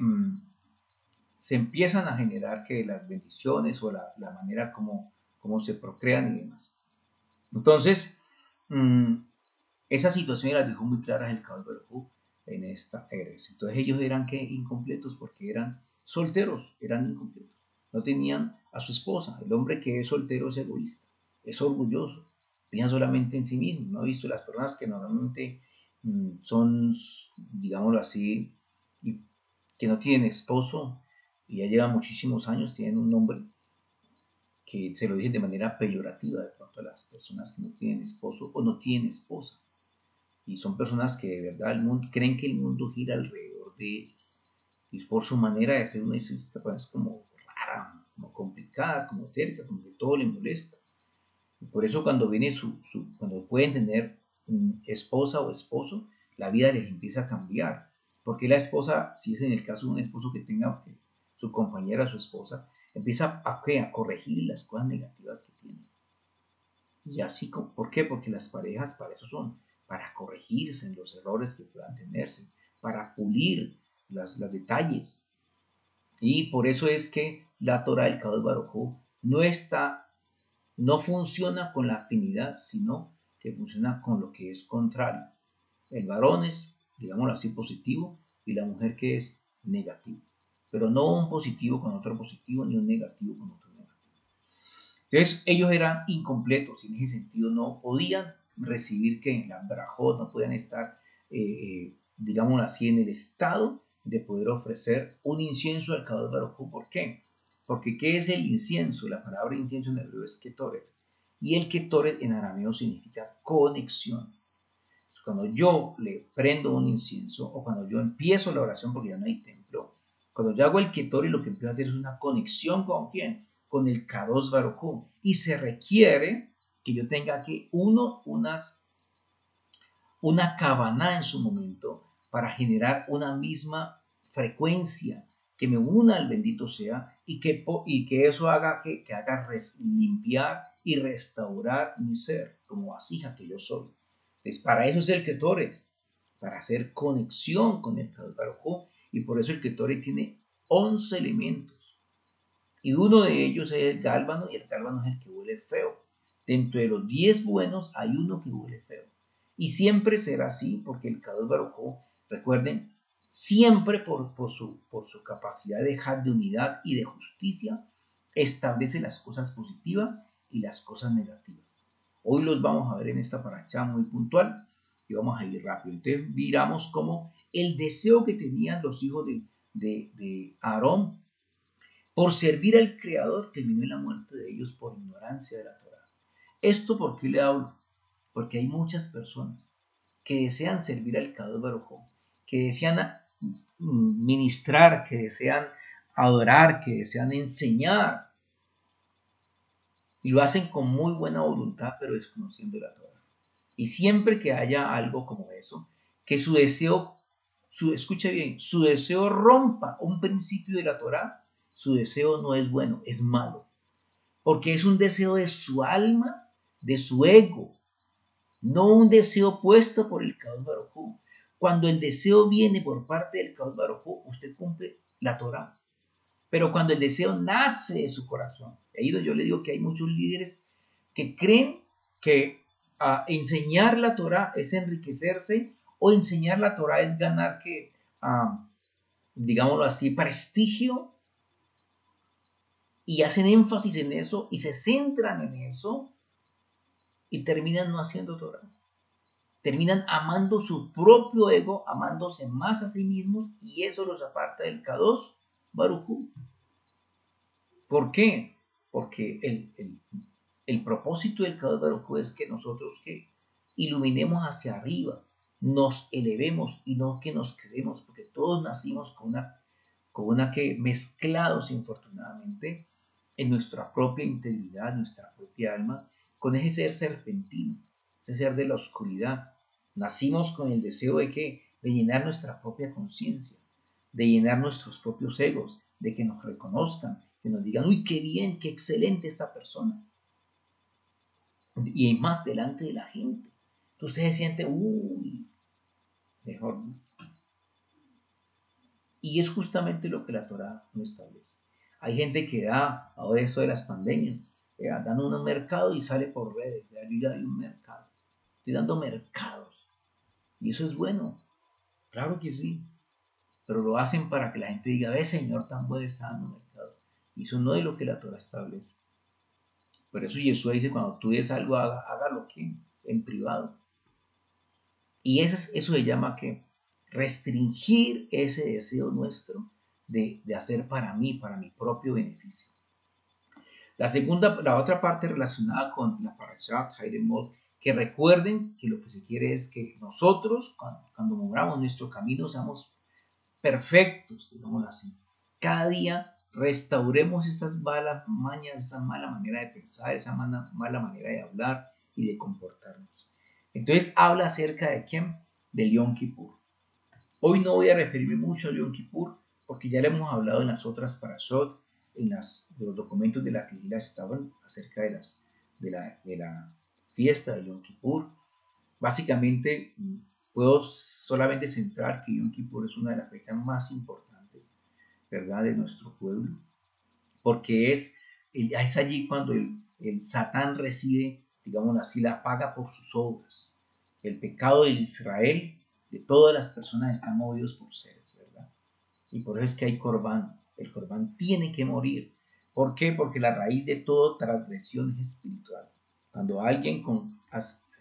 se empiezan a generar que las bendiciones o la manera como se procrean y demás. Entonces, esa situación las dejó muy claras el Kadosh Baruj Hu en esta herencia. Entonces ellos eran incompletos porque eran solteros, eran incompletos. No tenían a su esposa. El hombre que es soltero es egoísta, es orgulloso, piensa solamente en sí mismo. ¿No ha visto las personas que normalmente son, digámoslo así, que no tienen esposo y ya llevan muchísimos años, tienen un nombre que se lo dicen de manera peyorativa de pronto a las personas que no tienen esposo o no tienen esposa? Y son personas que de verdad creen que el mundo gira alrededor de ellos. Y por su manera de ser, uno dice, esta persona es como rara, como complicada, como terca, como que todo le molesta. Y por eso cuando viene cuando pueden tener esposa o esposo, la vida les empieza a cambiar. Porque la esposa, si es en el caso de un esposo que tenga su compañera, su esposa, empieza a corregir las cosas negativas que tiene. Y así, ¿por qué? Porque las parejas para eso son, para corregirse en los errores que puedan tenerse, para pulir los detalles. Y por eso es que la Torah del Kadosh Baruj Hu no funciona con la afinidad, sino que funciona con lo que es contrario. El varón es, digámoslo así, positivo y la mujer que es negativo. Pero no un positivo con otro positivo, ni un negativo con otro negativo. Entonces ellos eran incompletos y en ese sentido no podían recibir que la brajot, no podían estar, digámoslo así, en el estado de poder ofrecer un incienso al Kadosh Baruj Hu. ¿Por qué? Porque ¿qué es el incienso? La palabra incienso en hebreo es ketoret. Y el ketoret en arameo significa conexión. Cuando yo le prendo un incienso o cuando yo empiezo la oración porque ya no hay templo, cuando yo hago el ketoret, lo que empiezo a hacer es una conexión ¿con quién? Con el Kadosh Baruj Hu. Y se requiere que yo tenga que una kavaná en su momento para generar una misma frecuencia que me una al bendito sea y que eso haga que haga limpiar y restaurar mi ser como vasija que yo soy. Entonces, para eso es el Ketoret, para hacer conexión con el Kadosh Baruj Hu, y por eso el Ketoret tiene 11 elementos. Y uno de ellos es el gálbano, y el gálbano es el que huele feo. Dentro de los 10 buenos hay uno que huele feo. Y siempre será así, porque el Kadosh Baruj Hu, recuerden, siempre por su capacidad de unidad y de justicia, establece las cosas positivas y las cosas negativas. Hoy los vamos a ver en esta paracha muy puntual y vamos a ir rápido. Entonces miramos cómo el deseo que tenían los hijos de Aarón por servir al Creador terminó en la muerte de ellos por ignorancia de la Torah. ¿Esto por qué le hablo? Porque hay muchas personas que desean servir al Kadosh Baruj Hu, que desean ministrar, que desean adorar, que desean enseñar, y lo hacen con muy buena voluntad, pero desconociendo la Torah. Y siempre que haya algo como eso, que su deseo, escuche bien, su deseo rompa un principio de la Torah, su deseo no es bueno, es malo. Porque es un deseo de su alma, de su ego, no un deseo puesto por el Kadosh Baruj Hu. Cuando el deseo viene por parte del Kadosh Baruj Hu, usted cumple la Torah. Pero cuando el deseo nace de su corazón, ahí yo le digo que hay muchos líderes que creen que enseñar la Torah es enriquecerse o enseñar la Torah es ganar digámoslo así, prestigio, y hacen énfasis en eso y se centran en eso y terminan no haciendo Torah. Terminan amando su propio ego, amándose más a sí mismos, y eso los aparta del Kadosh Baruj Hu. ¿Por qué? Porque el propósito del Kadosh Baruj Hu es que nosotros que iluminemos hacia arriba, nos elevemos y no que nos quedemos, porque todos nacimos con una que mezclados infortunadamente en nuestra propia integridad, nuestra propia alma, con ese ser serpentino, ese ser de la oscuridad. Nacimos con el deseo de llenar nuestra propia conciencia, de llenar nuestros propios egos, de que nos reconozcan, que nos digan, uy, qué bien, qué excelente esta persona. Y más delante de la gente. Entonces usted se siente, uy, mejor. Y es justamente lo que la Torah no establece. Hay gente que da, ahora eso de las pandemias, dan un mercado y sale por redes, yo ya hay un mercado. Estoy dando mercados. Y eso es bueno. Claro que sí. Pero lo hacen para que la gente diga, ve Señor, tan bueno está dando mercado. Y eso no es lo que la Torah establece. Por eso Jesús dice, cuando tú des algo, hágalo aquí, en privado. Y eso se llama que restringir ese deseo nuestro de hacer para mí, para mi propio beneficio. La otra parte relacionada con la Parashat Hairemot, que recuerden que lo que se quiere es que nosotros, cuando movamos nuestro camino, seamos perfectos, digámoslo así. Cada día restauremos esas malas mañas, esa mala manera de pensar, esa mala manera de hablar y de comportarnos. Entonces habla acerca de quién, del Yom Kippur. Hoy no voy a referirme mucho al Yom Kippur porque ya le hemos hablado en las otras parashot, de los documentos de la Kehilá estaban acerca de la fiesta de Yom Kippur. Básicamente puedo solamente centrar que Yom Kippur es una de las fechas más importantes, ¿verdad?, de nuestro pueblo, porque es allí cuando el Satán recibe, digamos así, la paga por sus obras. El pecado de Israel, de todas las personas, están movidos por seres, ¿verdad? Y por eso es que hay Corbán. El Corbán tiene que morir. ¿Por qué? Porque la raíz de toda transgresión es espiritual. Cuando alguien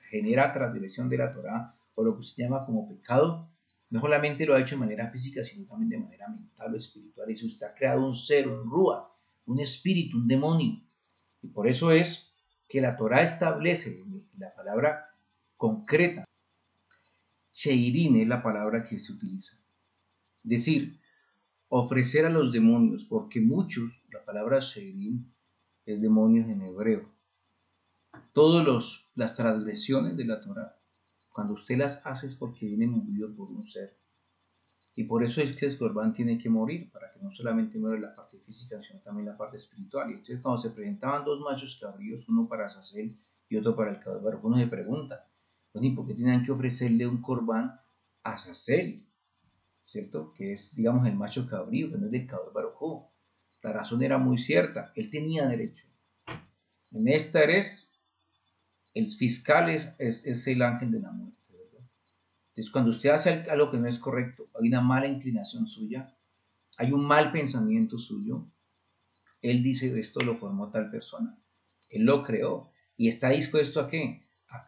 genera transgresión de la Torá, o lo que se llama como pecado, no solamente lo ha hecho de manera física, sino también de manera mental o espiritual. Y si usted ha creado un ser, un rúa, un espíritu, un demonio. Y por eso es que la Torá establece la palabra concreta. Sheirin es la palabra que se utiliza. Es decir, ofrecer a los demonios, porque muchos, la palabra Sheirin es demonios en hebreo. Todas las transgresiones de la Torá, cuando usted las hace es porque viene movido por un ser. Y por eso es que el Corbán tiene que morir, para que no solamente muera la parte física, sino también la parte espiritual. Y entonces cuando se presentaban dos machos cabríos, uno para Azazel y otro para el Kadosh Baruj Hu, uno se pregunta, bueno, ¿y por qué tenían que ofrecerle un Corbán a Azazel? ¿Cierto? Que es, digamos, el macho cabrío, que no es del Kadosh Baruj Hu. La razón era muy cierta, él tenía derecho. En esta eres, el fiscal es el ángel de la muerte. Entonces, cuando usted hace algo que no es correcto, hay una mala inclinación suya, hay un mal pensamiento suyo, él dice, esto lo formó tal persona, él lo creó, y está dispuesto a qué?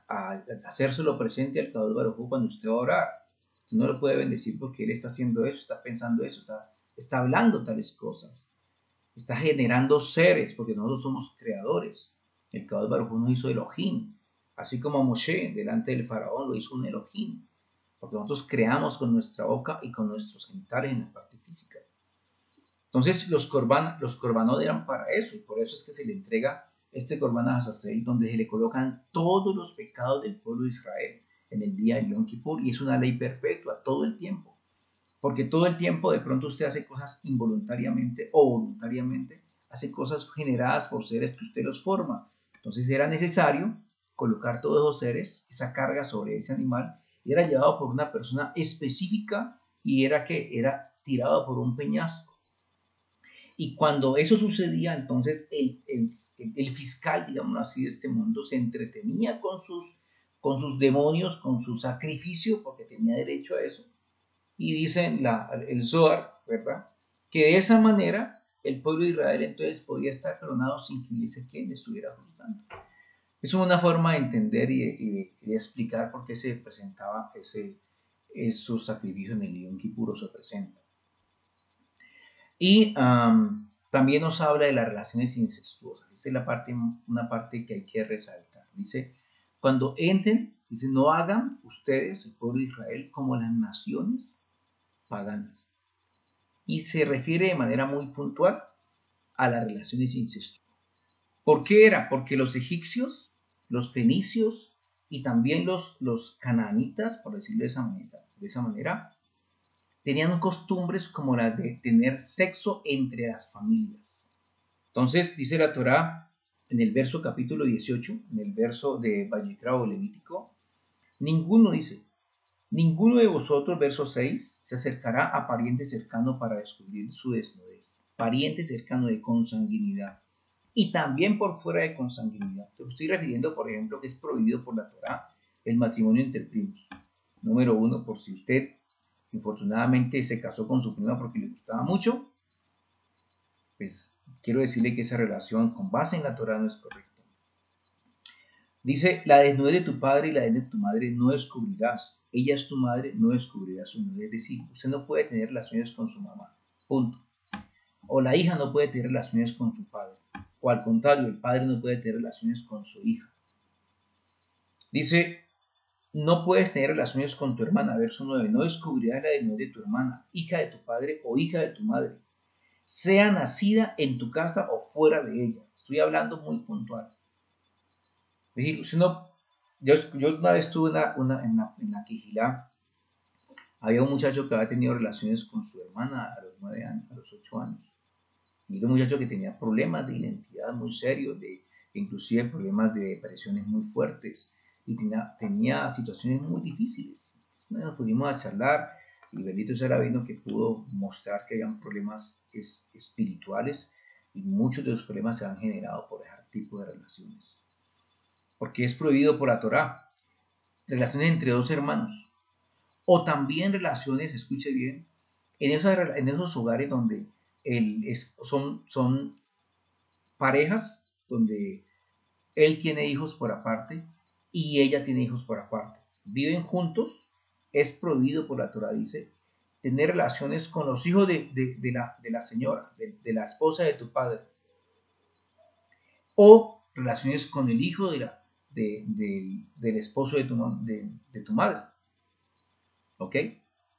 A hacérselo presente al Kadosh Baruj Hu cuando usted va a orar. No lo puede bendecir porque él está haciendo eso, está pensando eso, está hablando tales cosas, está generando seres, porque nosotros somos creadores. El Kadosh Baruj Hu nos hizo Elohim, así como Moshe delante del faraón lo hizo un Elohim, porque nosotros creamos con nuestra boca y con nuestros genitales en la parte física. Entonces los corbanot eran para eso, y por eso es que se le entrega este corbán a Azazel, donde se le colocan todos los pecados del pueblo de Israel en el día de Yom Kippur, y es una ley perpetua todo el tiempo, porque todo el tiempo de pronto usted hace cosas involuntariamente o voluntariamente, hace cosas generadas por seres que usted los forma. Entonces era necesario colocar todos esos seres, esa carga sobre ese animal, y era llevado por una persona específica y era tirado por un peñasco. Y cuando eso sucedía, entonces el fiscal, digamos así, de este mundo se entretenía con sus demonios, con su sacrificio, porque tenía derecho a eso. Y dicen el Zohar, ¿verdad?, que de esa manera el pueblo de Israel entonces podía estar coronado sin que hubiese quien le estuviera juzgando. Es una forma de entender y de explicar por qué se presentaba esos sacrificios en el Yom Kippur, se presenta. Y también nos habla de las relaciones incestuosas. Esa es una parte que hay que resaltar. Dice, cuando entren, dice, no hagan ustedes, el pueblo de Israel, como las naciones paganas. Y se refiere de manera muy puntual a las relaciones incestuosas. ¿Por qué era? Porque los egipcios, los fenicios y también los canaanitas, por decirlo de esa manera, tenían costumbres como las de tener sexo entre las familias. Entonces, dice la Torá en el verso capítulo 18, en el verso de Vayikra o Levítico, ninguno de vosotros, verso 6, se acercará a pariente cercano para descubrir su desnudez. Pariente cercano de consanguinidad. Y también por fuera de consanguinidad. Me estoy refiriendo, por ejemplo, que es prohibido por la Torá el matrimonio entre primos. Número 1, por si usted infortunadamente se casó con su prima porque le gustaba mucho, pues quiero decirle que esa relación con base en la Torá no es correcta. Dice, la desnudez de tu padre y la desnudez de tu madre no descubrirás. Ella es tu madre, no descubrirás su desnudez. Es decir, usted no puede tener relaciones con su mamá. Punto. O la hija no puede tener relaciones con su padre. O al contrario, el padre no puede tener relaciones con su hija. Dice, no puedes tener relaciones con tu hermana. Verso 9. No descubrirás la desnudez de tu hermana, hija de tu padre o hija de tu madre, sea nacida en tu casa o fuera de ella. Estoy hablando muy puntual. Es decir, si no, yo una vez estuve en la Quijilá, había un muchacho que había tenido relaciones con su hermana a los 9 años, a los 8 años. Y era un muchacho que tenía problemas de identidad muy serios, inclusive problemas de depresiones muy fuertes, y tenía situaciones muy difíciles. Nos pudimos a charlar, y bendito sea el Abino que pudo mostrar que habían problemas espirituales, y muchos de los problemas se han generado por ese tipo de relaciones. Porque es prohibido por la Torá. Relaciones entre dos hermanos. O también relaciones, escuche bien, en esos hogares donde son parejas, donde él tiene hijos por aparte y ella tiene hijos por aparte. Viven juntos, es prohibido por la Torá, dice, tener relaciones con los hijos de la señora, de la esposa de tu padre. O relaciones con el hijo del esposo de tu madre. ¿Ok?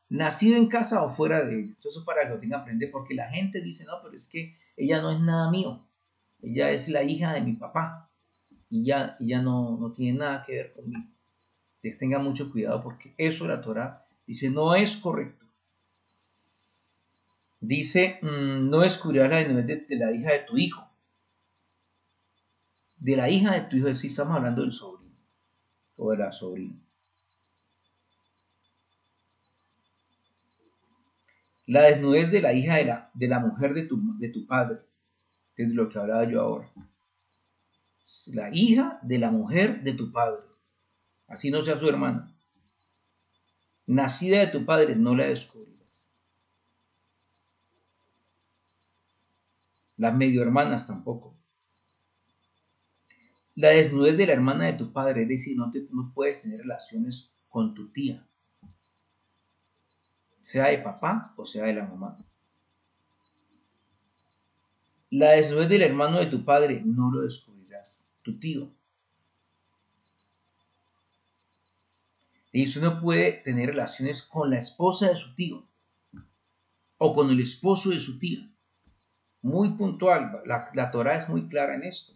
Nacido en casa o fuera de ella. Entonces, para que lo tengan presente, porque la gente dice, no, pero es que ella no es nada mío. Ella es la hija de mi papá. Y ya no tiene nada que ver conmigo. Les tenga mucho cuidado porque eso la Torá dice, no es correcto. Dice, no descubrirás la desnudez de la hija de tu hijo. De la hija de tu hijo, es decir, estamos hablando del sobrino o de la sobrina. La desnudez de la hija de la mujer de tu padre, que es de lo que hablaba yo ahora. La hija de la mujer de tu padre, así no sea su hermana. Nacida de tu padre, no la descubrirás. Las medio hermanas tampoco. La desnudez de la hermana de tu padre, es decir, no puedes tener relaciones con tu tía, sea de papá o sea de la mamá. La desnudez del hermano de tu padre, no lo descubrirás, tu tío. Y usted no puede tener relaciones con la esposa de su tío o con el esposo de su tía. Muy puntual, la Torá es muy clara en esto.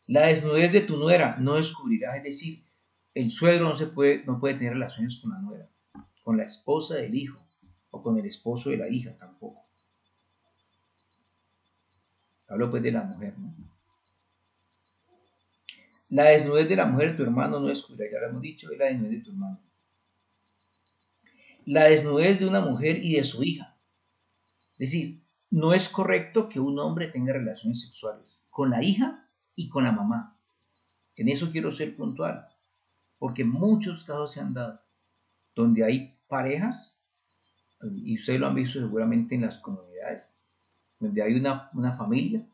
La desnudez de tu nuera no descubrirás, es decir, el suegro no puede tener relaciones con la nuera, con la esposa del hijo o con el esposo de la hija tampoco. Hablo pues de la mujer, ¿no? La desnudez de la mujer de tu hermano no descubrirás, ya lo hemos dicho, es la desnudez de tu hermano. La desnudez de una mujer y de su hija. Es decir, no es correcto que un hombre tenga relaciones sexuales con la hija y con la mamá. En eso quiero ser puntual, porque muchos casos se han dado donde hay parejas, y ustedes lo han visto seguramente en las comunidades, donde hay una familia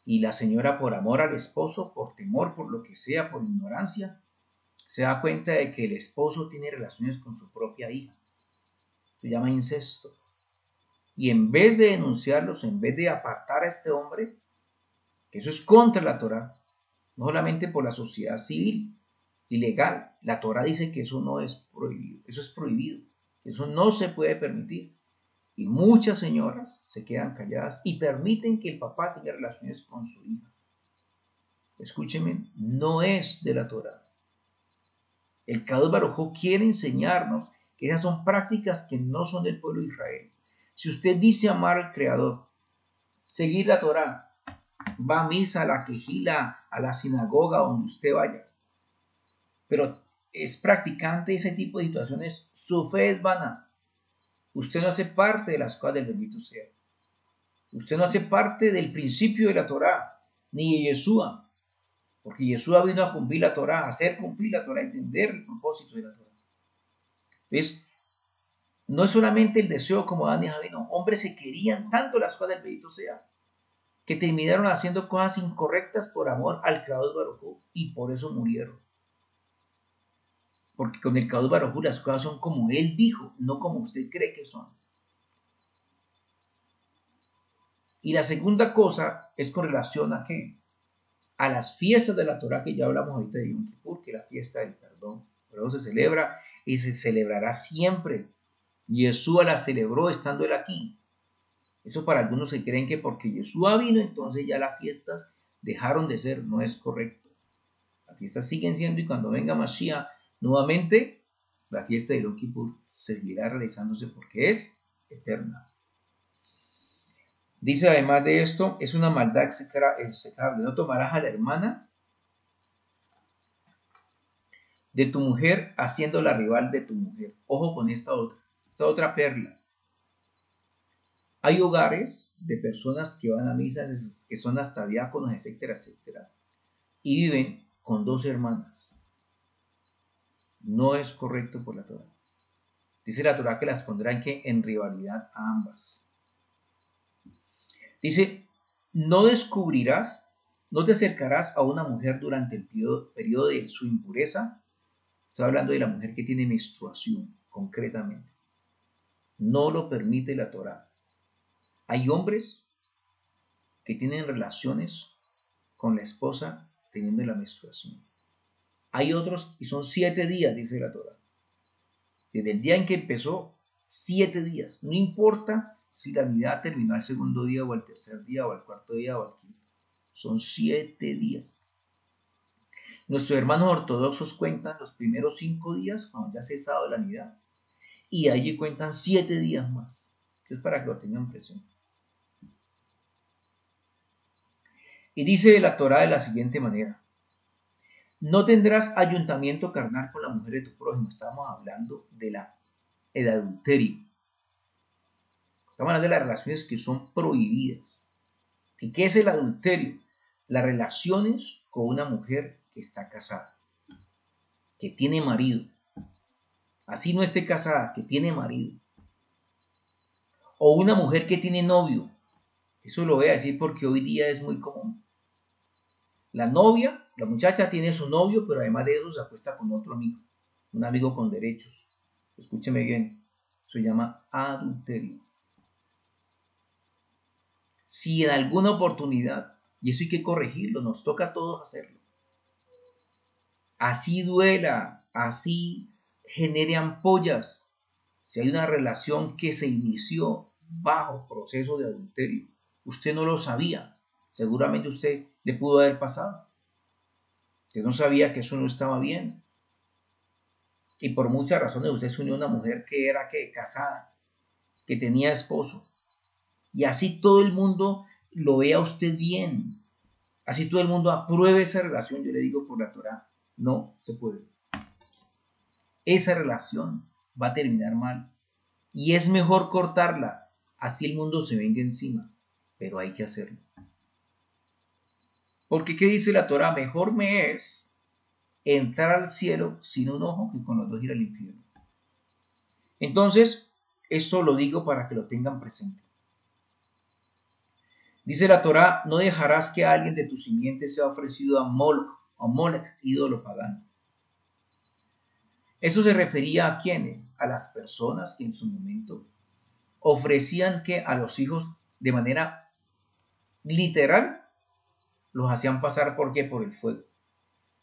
y la señora por amor al esposo, por temor, por lo que sea, por ignorancia, se da cuenta de que el esposo tiene relaciones con su propia hija. Se llama incesto. Y en vez de denunciarlos, en vez de apartar a este hombre, que eso es contra la Torá, no solamente por la sociedad civil y legal, la Torá dice que eso no es prohibido, eso es prohibido, que eso no se puede permitir. Y muchas señoras se quedan calladas y permiten que el papá tenga relaciones con su hija. Escúcheme, no es de la Torá. El Kadosh Baruj Hu quiere enseñarnos que esas son prácticas que no son del pueblo de Israel. Si usted dice amar al Creador, seguir la Torá, va a misa, a la quejila, a la sinagoga, donde usted vaya, pero es practicante de ese tipo de situaciones, su fe es vana. Usted no hace parte de las cosas del bendito sea. Usted no hace parte del principio de la Torá, ni de Yeshua, porque Yeshua vino a cumplir la Torá, a hacer cumplir la Torá, a entender el propósito de la Torá. ¿Ves? No es solamente el deseo como Dan y Javi, no. Hombres se querían tanto las cosas del bendito sea, que terminaron haciendo cosas incorrectas por amor al Kadosh Baruj Hu, y por eso murieron. Porque con el Kadosh Baruj Hu las cosas son como él dijo, no como usted cree que son. Y la segunda cosa es con relación a qué? A las fiestas de la Torá, que ya hablamos ahorita de Yom Kippur, que es la fiesta del perdón. Pero se celebra y se celebrará siempre. Yeshua la celebró estando él aquí. Eso para algunos que creen que porque Yeshua vino, entonces ya las fiestas dejaron de ser. No es correcto. Las fiestas siguen siendo, y cuando venga Mashiach nuevamente, la fiesta de Yom Kippur seguirá realizándose porque es eterna. Dice además de esto, es una maldad execrable. No tomarás a la hermana de tu mujer haciéndola rival de tu mujer. Ojo con esta otra perla. Hay hogares de personas que van a misa, que son hasta diáconos, etcétera, etcétera, y viven con dos hermanas. No es correcto por la Torá. Dice la Torá que las pondrán en rivalidad a ambas. Dice, no descubrirás, no te acercarás a una mujer durante el periodo de su impureza. Está hablando de la mujer que tiene menstruación, concretamente. No lo permite la Torá. Hay hombres que tienen relaciones con la esposa teniendo la menstruación. Hay otros y son 7 días, dice la Torá. Desde el día en que empezó, 7 días. No importa si la vida terminó al segundo día o al tercer día o al cuarto día o al quinto. Son 7 días. Nuestros hermanos ortodoxos cuentan los primeros 5 días cuando ya ha cesado la nidad. Y allí cuentan 7 días más. Que es para que lo tengan presente. Y dice la Torá de la siguiente manera. No tendrás ayuntamiento carnal con la mujer de tu prójimo. Estamos hablando del adulterio. Estamos hablando de las relaciones que son prohibidas. ¿Y qué es el adulterio? Las relaciones con una mujer que está casada, que tiene marido. Así no esté casada, que tiene marido. O una mujer que tiene novio. Eso lo voy a decir porque hoy día es muy común. La novia, la muchacha tiene su novio, pero además de eso se acuesta con otro amigo. Un amigo con derechos. Escúcheme bien. Se llama adulterio. Si en alguna oportunidad, y eso hay que corregirlo, nos toca a todos hacerlo, así duela, así genere ampollas, si hay una relación que se inició bajo proceso de adulterio, usted no lo sabía, seguramente usted le pudo haber pasado, usted no sabía que eso no estaba bien, y por muchas razones usted se unió a una mujer que era casada, que tenía esposo, y así todo el mundo lo vea usted bien. Así todo el mundo apruebe esa relación. Yo le digo por la Torá, no se puede. Esa relación va a terminar mal. Y es mejor cortarla. Así el mundo se venga encima. Pero hay que hacerlo. Porque ¿qué dice la Torá? Mejor me es entrar al cielo sin un ojo que con los dos ir al infierno. Entonces, esto lo digo para que lo tengan presente. Dice la Torá, no dejarás que alguien de tu simiente sea ofrecido a Molech, ídolo pagano. Eso se refería a quiénes, a las personas que en su momento ofrecían que a los hijos de manera literal los hacían pasar ¿por qué? Por el fuego.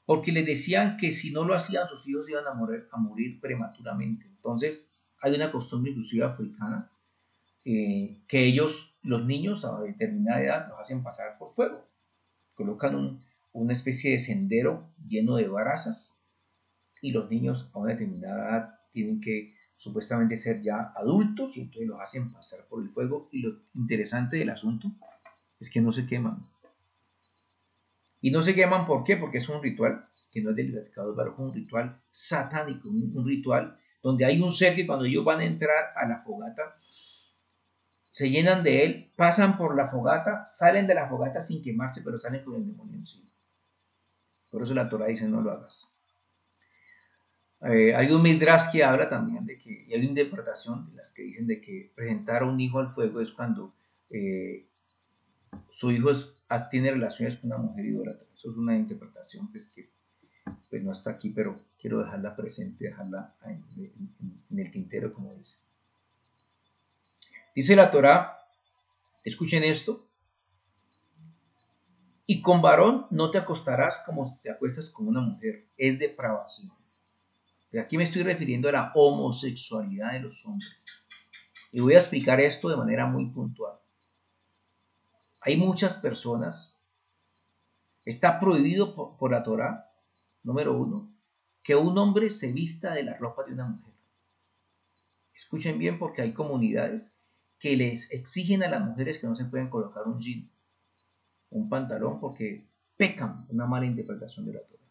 Porque les decían que si no lo hacían sus hijos iban a morir prematuramente. Entonces hay una costumbre inclusive africana que ellos, los niños a determinada edad, los hacen pasar por fuego. Colocan una especie de sendero lleno de brasas y los niños a una determinada edad tienen que supuestamente ser ya adultos y entonces los hacen pasar por el fuego. Y lo interesante del asunto es que no se queman. Y no se queman, ¿por qué? Porque es un ritual que no es del Kadosh Baruj Hu, un ritual satánico, un ritual donde hay un ser que cuando ellos van a entrar a la fogata, se llenan de él, pasan por la fogata, salen de la fogata sin quemarse, pero salen con el demonio encima. Por eso la Torah dice, no lo hagas. Hay un midrash que habla también de que, y hay una interpretación de las que dicen de que presentar a un hijo al fuego es cuando su hijo tiene relaciones con una mujer idólatra. Eso es una interpretación pues, que pues, no está aquí, pero quiero dejarla presente, dejarla en el tintero, como dice. Dice la Torah, escuchen esto, y con varón no te acostarás como si te acuestas con una mujer, es depravación. Y aquí me estoy refiriendo a la homosexualidad de los hombres. Y voy a explicar esto de manera muy puntual. Hay muchas personas, está prohibido por la Torah, número 1, que un hombre se vista de la ropa de una mujer. Escuchen bien porque hay comunidades que les exigen a las mujeres que no se pueden colocar un jean, un pantalón, porque pecan una mala interpretación de la Torah.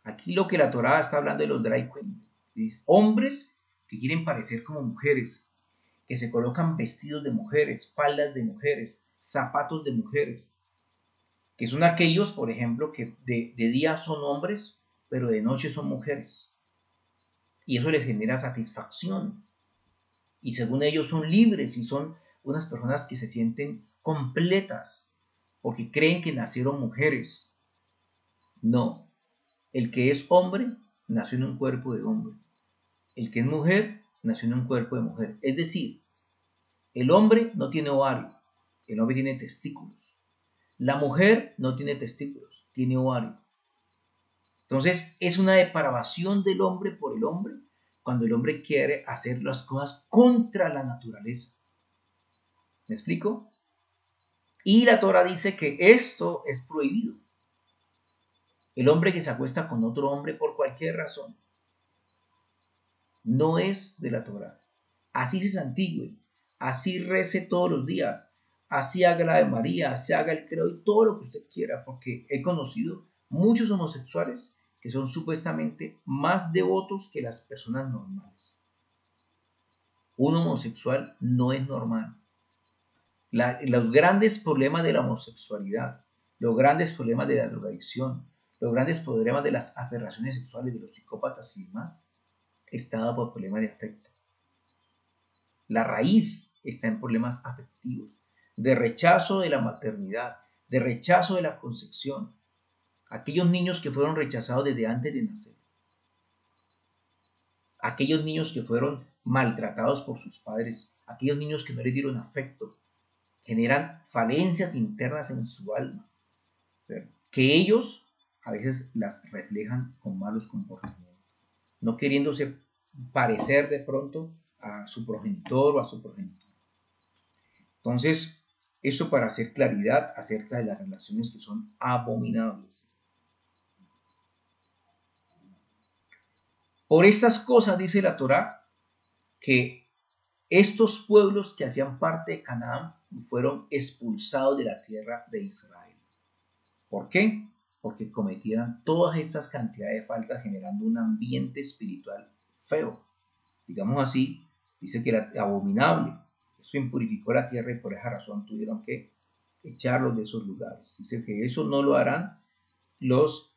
Aquí lo que la Torah está hablando de los drag queens, hombres que quieren parecer como mujeres, que se colocan vestidos de mujeres, faldas de mujeres, zapatos de mujeres, que son aquellos, por ejemplo, que de día son hombres, pero de noche son mujeres. Y eso les genera satisfacción. Y según ellos son libres y son unas personas que se sienten completas, porque creen que nacieron mujeres. No, el que es hombre nació en un cuerpo de hombre. El que es mujer nació en un cuerpo de mujer. Es decir, el hombre no tiene ovario, el hombre tiene testículos. La mujer no tiene testículos, tiene ovario. Entonces es una depravación del hombre por el hombre cuando el hombre quiere hacer las cosas contra la naturaleza. ¿Me explico? Y la Torah dice que esto es prohibido. El hombre que se acuesta con otro hombre por cualquier razón no es de la Torah. Así se santigüe, así rece todos los días, así haga la Ave María, así haga el credo y todo lo que usted quiera, porque he conocido muchos homosexuales que son supuestamente más devotos que las personas normales. Un homosexual no es normal. Los grandes problemas de la homosexualidad, los grandes problemas de la drogadicción, los grandes problemas de las aberraciones sexuales de los psicópatas y demás, está dado por problemas de afecto. La raíz está en problemas afectivos, de rechazo de la maternidad, de rechazo de la concepción. Aquellos niños que fueron rechazados desde antes de nacer. Aquellos niños que fueron maltratados por sus padres. Aquellos niños que no les dieron afecto. Generan falencias internas en su alma. Que ellos a veces las reflejan con malos comportamientos. No queriéndose parecer de pronto a su progenitor o a su progenitor. Entonces, eso para hacer claridad acerca de las relaciones que son abominables. Por estas cosas dice la Torá que estos pueblos que hacían parte de Canaán fueron expulsados de la tierra de Israel. ¿Por qué? Porque cometían todas estas cantidades de faltas generando un ambiente espiritual feo. Digamos así, dice que era abominable. Eso impurificó la tierra y por esa razón tuvieron que echarlos de esos lugares. Dice que eso no lo harán los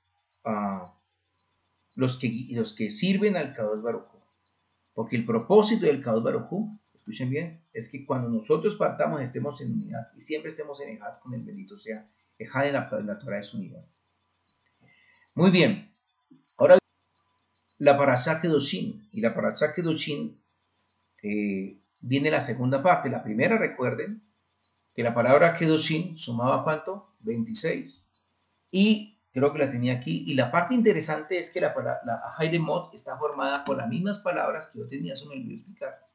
que sirven al Kadosh Baruj Hu. Porque el propósito del Kadosh Baruj Hu, escuchen bien, es que cuando nosotros partamos estemos en unidad y siempre estemos en Ejad con el bendito sea. Ejad en la Torah es unidad. Muy bien. La Parashá Kedoshim. Y la Parashá Kedoshim viene la segunda parte. La primera, recuerden que la palabra Kedoshim sumaba ¿cuánto? 26. Y creo que la tenía aquí. Y la parte interesante es que la Haidemot está formada por las mismas palabras que yo tenía, eso me lo voy a explicar.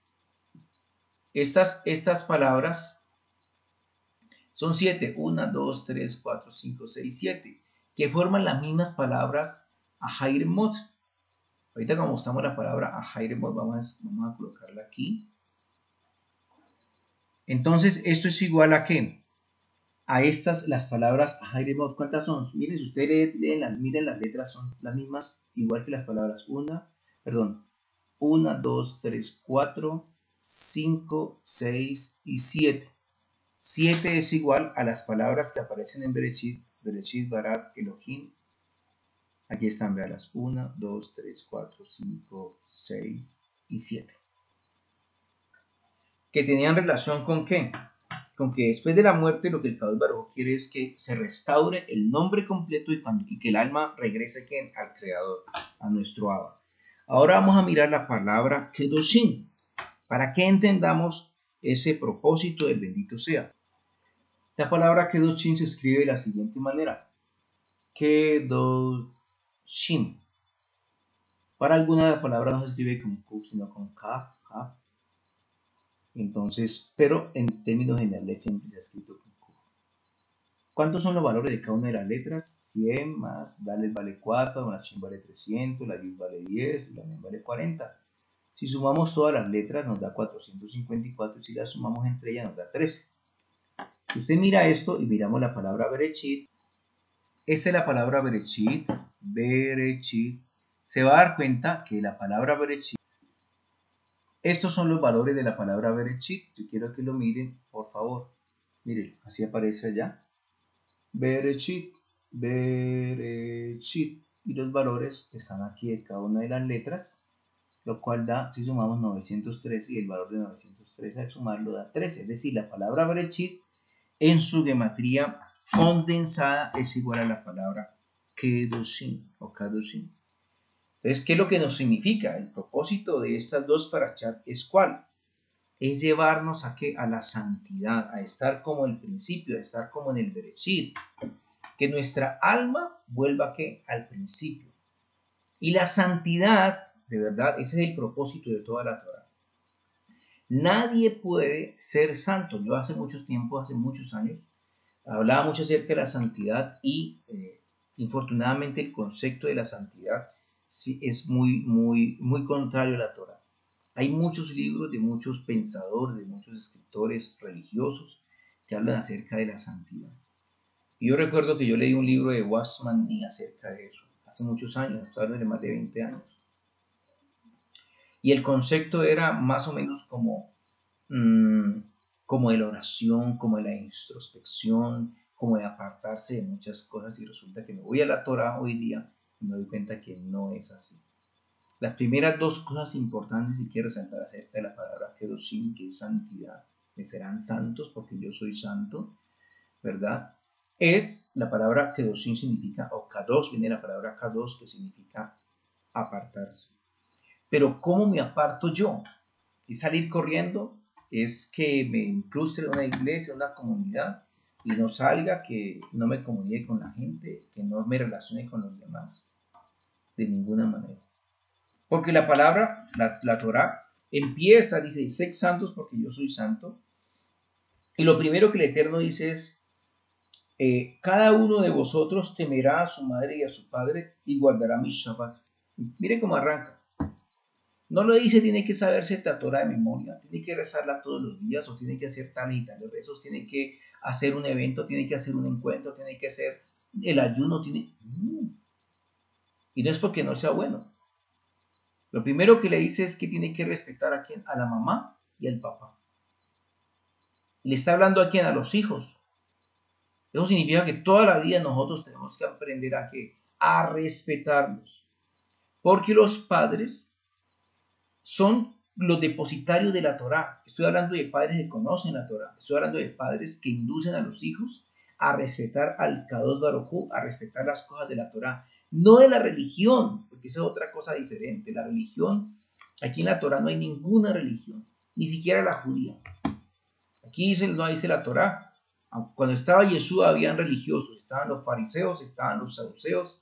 Estas palabras son 7, 1, 2, 3, 4, 5, 6, 7, que forman las mismas palabras Haidemot. Ahorita como usamos la palabra Haidemot, vamos a colocarla aquí. Entonces, esto es igual a ¿qué? A estas, las palabras Haidemot. ¿Cuántas son? Miren, si ustedes miren las letras, son las mismas, igual que las palabras 1, 2, 3, 4, 5, 6 y 7. 7 es igual a las palabras que aparecen en Bereshit, Barat, Elohim. Aquí están, vean las 1, 2, 3, 4, 5, 6 y 7. Que tenían relación con ¿qué? Con que después de la muerte lo que el Kadosh Baruj quiere es que se restaure el nombre completo y que el alma regrese ¿qué? Al Creador, a nuestro Abba. Ahora vamos a mirar la palabra Kedoshim, para que entendamos ese propósito del bendito sea. La palabra Kedoshim se escribe de la siguiente manera. Kedoshim. Para algunas de las palabras no se escribe con Q, sino con K. Entonces, pero en términos generales siempre se ha escrito con Q. ¿Cuántos son los valores de cada una de las letras? 100 más, Dalet vale 4, la Shin vale 300, la Yud vale 10, la Mem vale 40. Si sumamos todas las letras nos da 454 y si las sumamos entre ellas nos da 13. Usted mira esto y miramos la palabra Bereshit. Esta es la palabra Bereshit. Se va a dar cuenta que la palabra Bereshit, estos son los valores de la palabra Bereshit. Yo quiero que lo miren, por favor. Miren, así aparece allá. Bereshit. Y los valores están aquí de cada una de las letras, lo cual da, si sumamos 913 y el valor de 913 al sumarlo da 13. Es decir, la palabra Bereshit en su gematría condensada es igual a la palabra Kedoshim o Kadoshim. Entonces, ¿qué es lo que nos significa? El propósito de estas dos parashat es ¿cuál? Es llevarnos a ¿qué? A la santidad, a estar como el principio, a estar como en el Bereshit. Que nuestra alma vuelva ¿a qué? Al principio. Y la santidad, de verdad, ese es el propósito de toda la Torah. Nadie puede ser santo. Yo hace muchos años, hablaba mucho acerca de la santidad y infortunadamente el concepto de la santidad sí, es muy contrario a la Torah. Hay muchos libros de muchos pensadores, de muchos escritores religiosos que hablan acerca de la santidad. Y yo recuerdo que yo leí un libro de Wasman acerca de eso, hace muchos años, estoy hablando de más de 20 años. Y el concepto era más o menos como de la oración, como de la introspección, como de apartarse de muchas cosas, y resulta que me voy a la Torah hoy día y me doy cuenta que no es así. Las primeras dos cosas importantes que quiero resaltar acerca de la palabra Kedoshim, que es santidad, que serán santos porque yo soy santo, ¿verdad? Es la palabra Kedoshim significa, o Kadosh, viene la palabra Kadosh que significa apartarse. Pero ¿cómo me aparto yo? ¿Es salir corriendo? ¿Es que me incrustre en una iglesia, en una comunidad y no salga, que no me comunique con la gente, que no me relacione con los demás? De ninguna manera. Porque la palabra, la Torah, empieza, dice, sed santos porque yo soy santo. Y lo primero que el Eterno dice es, cada uno de vosotros temerá a su madre y a su padre y guardará mi Shabbat. Mire cómo arranca. No lo dice, tiene que saberse la Torah de memoria, tiene que rezarla todos los días, o tiene que hacer tales y tales rezos, tiene que hacer un evento, tiene que hacer un encuentro, tiene que hacer el ayuno, Y no es porque no sea bueno. Lo primero que le dice es que tiene que respetar a quién, a la mamá y al papá. Y le está hablando a quién, a los hijos. Eso significa que toda la vida nosotros tenemos que aprender a respetarlos. Porque los padres son los depositarios de la Torah. Estoy hablando de padres que conocen la Torah. Estoy hablando de padres que inducen a los hijos a respetar al Kadosh Baruj Hu, a respetar las cosas de la Torah. No de la religión, porque esa es otra cosa diferente. La religión, aquí en la Torah no hay ninguna religión. ni siquiera la judía. Aquí dice, no dice la Torá. Cuando estaba Jesús habían religiosos, estaban los fariseos, estaban los saduceos,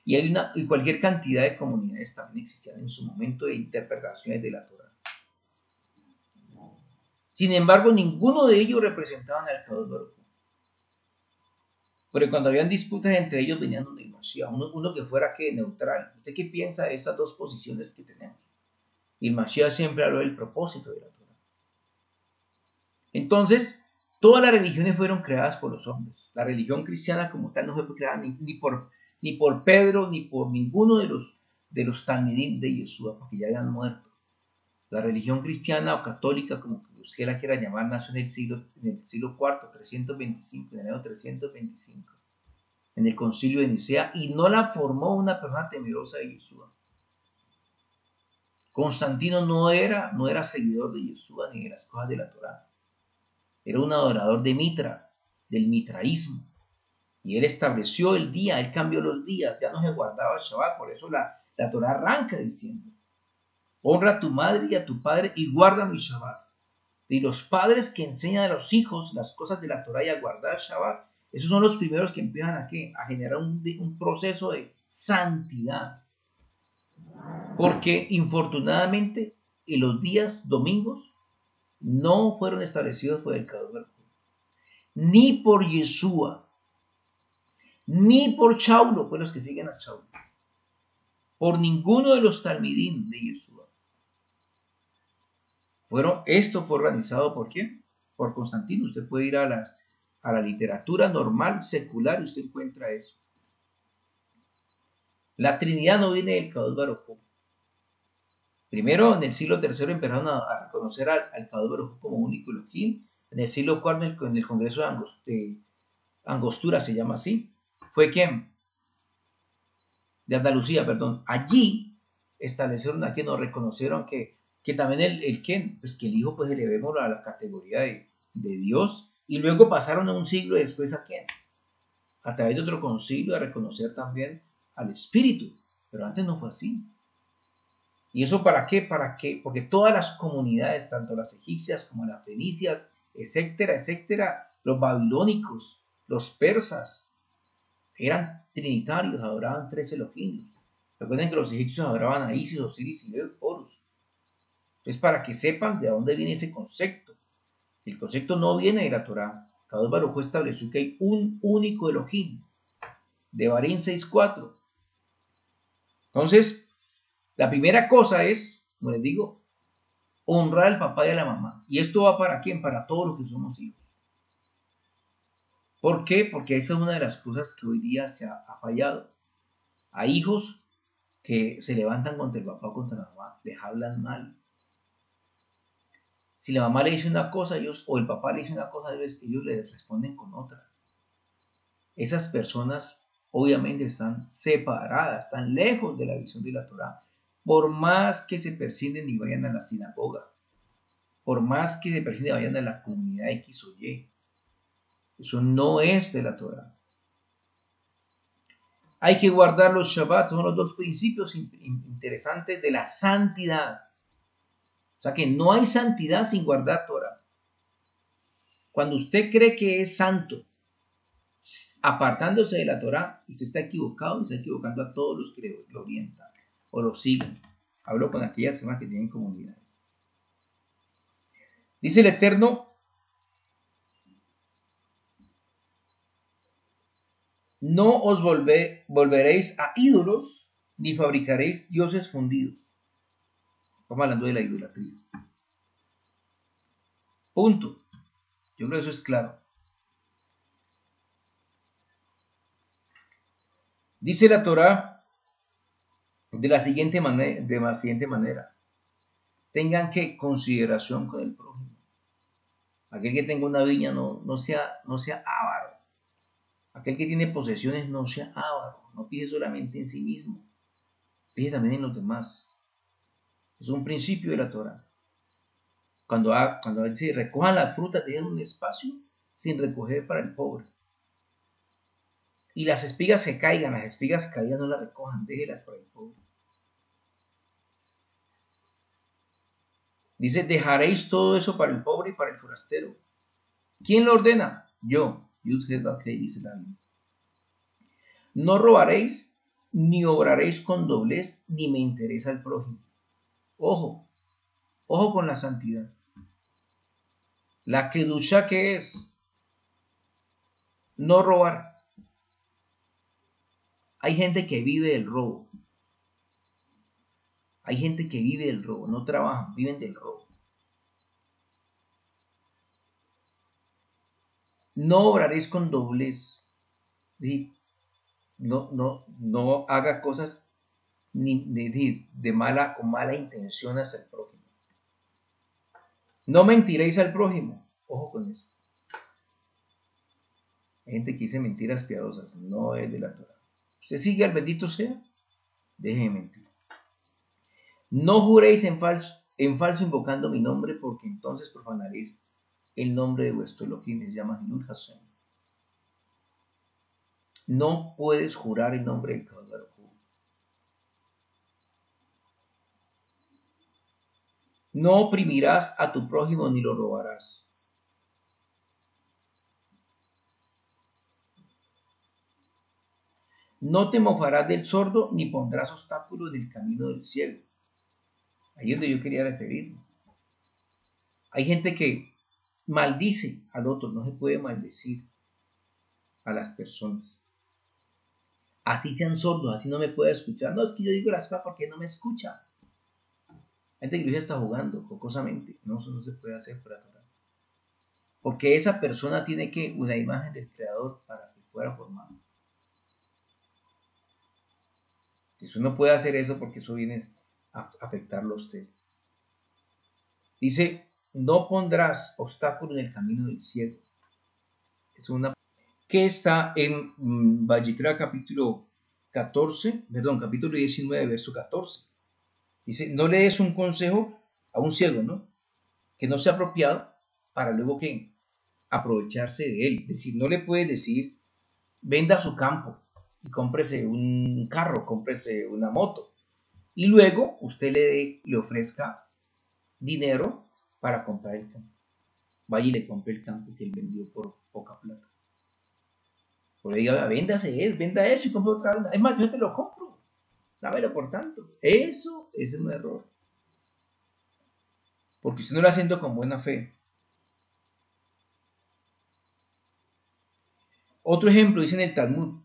y cualquier cantidad de comunidades también existían en su momento de interpretaciones de la Torá. Sin embargo, ninguno de ellos representaban al Kadosh Baruj Hu. Porque cuando habían disputas entre ellos venían uno y Mashiach, uno que fuera neutral. ¿Usted qué piensa de estas dos posiciones que tenemos? Y el Mashiach siempre habló del propósito de la Torá. Entonces, todas las religiones fueron creadas por los hombres. La religión cristiana como tal no fue creada ni por Pedro, ni por ninguno de los talmidín de Yeshua, porque ya habían muerto. La religión cristiana o católica, como usted la quiera llamar, nació en el siglo IV, 325, en el año 325, en el concilio de Nicea, y no la formó una persona temerosa de Yeshua. Constantino no era seguidor de Yeshua ni de las cosas de la Torá. Era un adorador de Mitra, del mitraísmo. Y él estableció el día, él cambió los días, ya no se guardaba el Shabbat. Por eso la Torá arranca diciendo: honra a tu madre y a tu padre y guarda mi Shabbat. Y los padres que enseñan a los hijos las cosas de la Torá y a guardar Shabbat, esos son los primeros que empiezan a generar un proceso de santidad. Porque infortunadamente en los días domingos no fueron establecidos por el Kadosh Baruj Hu, ni por Yeshua, ni por Chaulo, por los que siguen a Chaulo, por ninguno de los talmidín de Yeshua. Esto fue organizado ¿por quién? Por Constantino. Usted puede ir a la literatura normal, secular, y usted encuentra eso. La Trinidad no viene del Kadosh Baruj Hu. Primero, en el siglo III empezaron a reconocer al Kadosh Baruj Hu como único Elohim. En el siglo IV, en el Congreso de Angostura, se llama así. ¿Fue quién? De Andalucía, perdón. Allí establecieron a quien nos reconocieron que también pues que el Hijo, pues elevemos a la categoría de Dios. Y luego pasaron a un siglo después ¿a quién? A través de otro concilio a reconocer también al Espíritu. Pero antes no fue así. ¿Y eso para qué? Porque todas las comunidades, tanto las egipcias como las fenicias, etcétera, etcétera, los babilónicos, los persas, eran trinitarios, adoraban 3 Elohim. Recuerden que los egipcios adoraban a Isis, Osiris y Horus. Entonces, para que sepan de dónde viene ese concepto. El concepto no viene de la Torá. Kadosh Baruj Hu estableció que hay un único Elohim. Devarim 6:4. Entonces, la primera cosa es, como les digo, honrar al papá y a la mamá. ¿Y esto va para quién? Para todos los que somos hijos. ¿Por qué? Porque esa es una de las cosas que hoy día se ha fallado. Hay hijos que se levantan contra el papá o contra la mamá, les hablan mal. Si la mamá le dice una cosa o el papá le dice una cosa, ellos le responden con otra. Esas personas obviamente están separadas, están lejos de la visión de la Torá. Por más que se persiguen y vayan a la sinagoga, por más que se persiguen y vayan a la comunidad X o Y, eso no es de la Torá. Hay que guardar los Shabbat, son los dos principios interesantes de la santidad. O sea que no hay santidad sin guardar Torah. Cuando usted cree que es santo, apartándose de la Torah, usted está equivocado y está equivocando a todos los que lo orientan o lo siguen. Hablo con aquellas personas que tienen comunidad. Dice el Eterno: no os volveréis a ídolos, ni fabricaréis dioses fundidos. Estamos hablando de la idolatría. Punto. Yo creo que eso es claro. Dice la Torá de la siguiente manera. Tengan que consideración con el prójimo. Aquel que tenga una viña no sea avaro. Aquel que tiene posesiones no sea avaro. No pide solamente en sí mismo. Pide también en los demás. Es un principio de la Torá. Cuando se recojan las frutas, dejen un espacio sin recoger para el pobre. Y las espigas que caigan, las espigas caídas no las recojan, déjenlas para el pobre. Dice, dejaréis todo eso para el pobre y para el forastero. ¿Quién lo ordena? Yo. Dice la Biblia. No robaréis, ni obraréis con doblez, ni me interesa el prójimo. Ojo, ojo con la santidad. La kedusha que es no robar. Hay gente que vive del robo. Hay gente que vive del robo, no trabajan, viven del robo. No obraréis con doblez. ¿Sí? No haga cosas de mala, con mala intención hacia el prójimo. No mentiréis al prójimo. Ojo con eso. Hay gente que dice mentiras piadosas. No es de la Torah. Usted sigue al bendito sea. Deje de mentir. No juréis en falso invocando mi nombre, porque entonces profanaréis el nombre de vuestro Elohim. Se llama Hilul Hashem. No puedes jurar en nombre del Kadosh Baruj Hu. No oprimirás a tu prójimo ni lo robarás. No te mofarás del sordo ni pondrás obstáculo en el camino del ciego. Ahí es donde yo quería referirme. Hay gente que maldice al otro, no se puede maldecir a las personas. Así sean sordos, así no me puede escuchar. No, es que yo digo las cosas porque no me escucha. Hay gente que ya está jugando jocosamente. No, eso no se puede hacer por la Torah. Porque esa persona tiene que una imagen del Creador para que fuera formado. Eso no puede hacer eso porque eso viene a afectarlo a usted. Dice, no pondrás obstáculo en el camino del ciego. Es una que está en Vayikra capítulo 19, verso 14. Dice, no le des un consejo a un ciego, ¿no? Que no sea apropiado para luego que aprovecharse de él. Es decir, no le puedes decir, venda su campo y cómprese un carro, cómprese una moto. Y luego usted le ofrezca dinero para comprar el campo. Vaya y le compre el campo que él vendió por poca plata. O le diga, venda eso y compra otra vez. Es más, yo te lo compro. Dámelo por tanto. Eso es un error. Porque usted no lo está haciendo con buena fe. Otro ejemplo dice en el Talmud,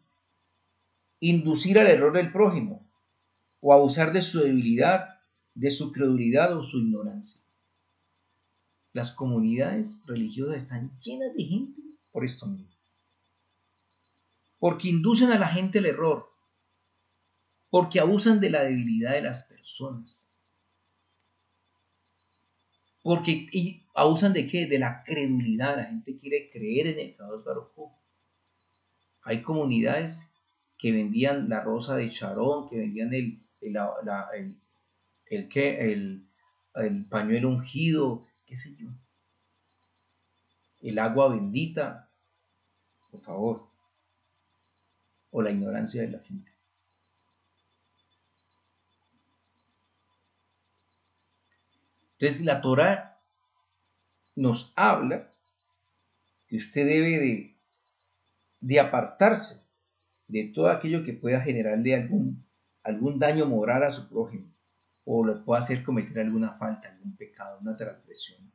inducir al error del prójimo o abusar de su debilidad, de su credulidad o su ignorancia. Las comunidades religiosas están llenas de gente por esto mismo. Porque inducen a la gente al error, porque abusan de la debilidad de las personas. Porque abusan de qué? De la credulidad. La gente quiere creer en el Kadosh Baruj Hu. Hay comunidades que vendían la rosa de Sharon, que vendían el pañuelo ungido, qué sé yo. El agua bendita, por favor. O la ignorancia de la gente. Entonces la Torah nos habla que usted debe de apartarse de todo aquello que pueda generarle algún daño moral a su prójimo o le pueda hacer cometer alguna falta, algún pecado, una transgresión.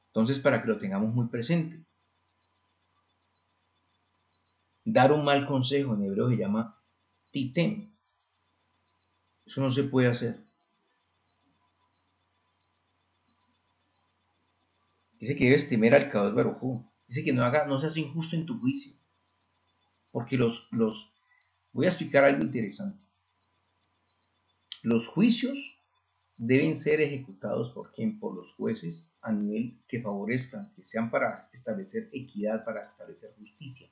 Entonces, para que lo tengamos muy presente, dar un mal consejo en hebreo se llama titem. Eso no se puede hacer. Dice que debes temer al Kadosh Baruj Hu. Dice que no seas injusto en tu juicio. Porque voy a explicar algo interesante. Los juicios deben ser ejecutados por los jueces a nivel que favorezcan, que sean para establecer equidad, para establecer justicia.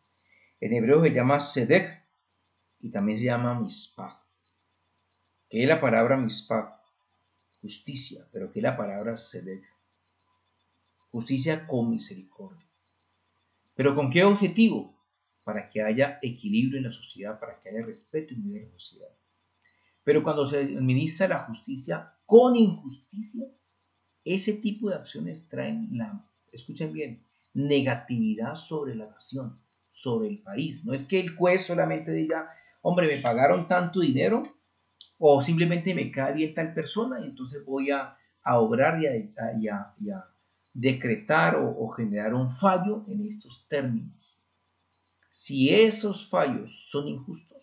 En hebreo se llama sedek y también se llama mispah. ¿Qué es la palabra mispah? Justicia, pero ¿qué es la palabra sedek? Justicia con misericordia. ¿Pero con qué objetivo? Para que haya equilibrio en la sociedad, para que haya respeto en la sociedad. Pero cuando se administra la justicia con injusticia, ese tipo de acciones traen escuchen bien, negatividad sobre la nación, sobre el país. No es que el juez solamente diga, hombre, me pagaron tanto dinero, o simplemente me cae bien tal persona y entonces voy a obrar y a decretar o generar un fallo en estos términos. Si esos fallos son injustos,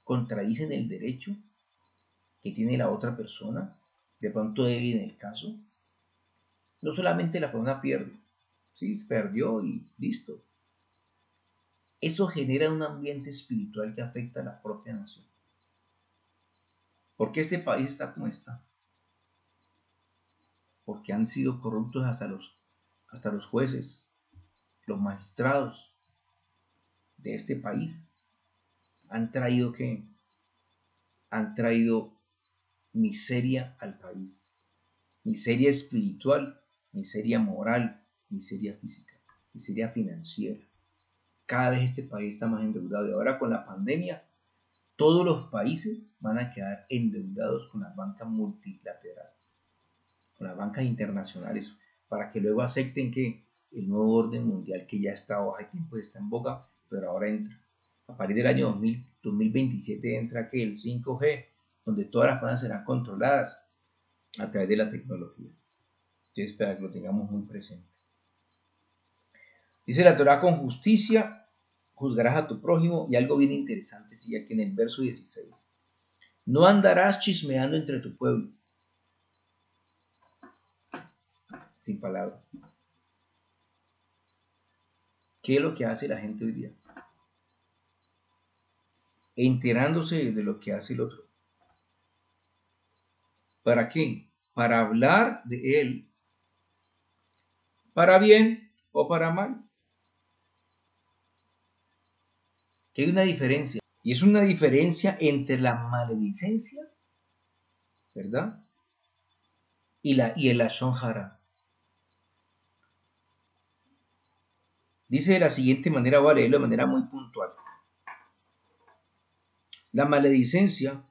contradicen el derecho que tiene la otra persona, de pronto él en el caso, no solamente la persona pierde, sí, perdió y listo. Eso genera un ambiente espiritual que afecta a la propia nación. ¿Por qué este país está como está? Porque han sido corruptos hasta los jueces, los magistrados de este país. Han traído ¿qué? Han traído miseria al país. Miseria espiritual, miseria moral, miseria física, miseria financiera. Cada vez este país está más endeudado y ahora con la pandemia todos los países van a quedar endeudados con las bancas multilaterales, con las bancas internacionales, para que luego acepten que el nuevo orden mundial que ya está hace tiempo está en boga, pero ahora entra. A partir del año 2027 entra que el 5G, donde todas las cosas serán controladas a través de la tecnología. Yo espero que lo tengamos muy presente. Dice la Torá, con justicia juzgarás a tu prójimo, y algo bien interesante sigue aquí en el verso 16. No andarás chismeando entre tu pueblo. Sin palabras. ¿Qué es lo que hace la gente hoy día? Enterándose de lo que hace el otro. ¿Para qué? Para hablar de él. Para bien o para mal. Que hay una diferencia. Y es una diferencia entre la maledicencia, ¿verdad? Y el lashon hara. Dice de la siguiente manera, voy a leerlo de manera muy puntual. La maledicencia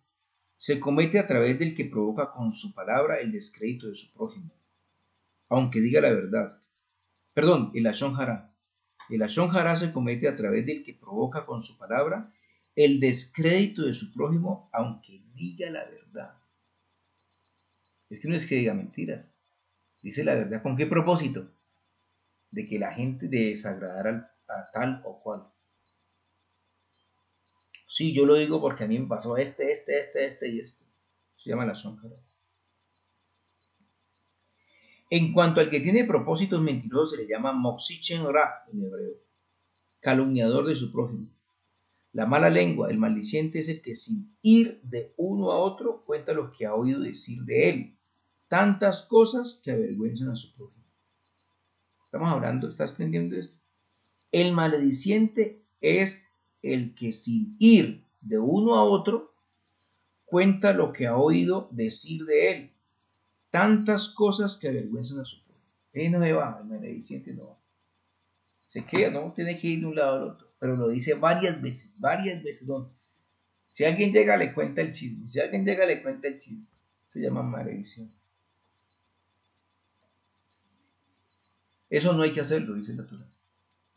se comete a través del que provoca con su palabra el descrédito de su prójimo, aunque diga la verdad. Perdón, el lashon hara. El lashon hara se comete a través del que provoca con su palabra el descrédito de su prójimo, aunque diga la verdad. Es que no es que diga mentiras, dice la verdad. ¿Con qué propósito? De que la gente desagradara a tal o cual. Sí, yo lo digo porque a mí me pasó este y este. Se llama lashon hara. En cuanto al que tiene propósitos mentirosos, se le llama moxichen ra en hebreo, calumniador de su prójimo. La mala lengua, el maldiciente, es el que sin ir de uno a otro cuenta lo que ha oído decir de él, tantas cosas que avergüenzan a su prójimo. Estamos hablando, ¿estás entendiendo esto? El malediciente es el que sin ir de uno a otro cuenta lo que ha oído decir de él, tantas cosas que avergüenzan a su prójimo. No me va, el malediciente no va. Se queda, no tiene que ir de un lado al otro, pero lo dice varias veces, ¿no? Si alguien llega, le cuenta el chisme. Se llama maledición. Eso no hay que hacerlo, dice la Torá.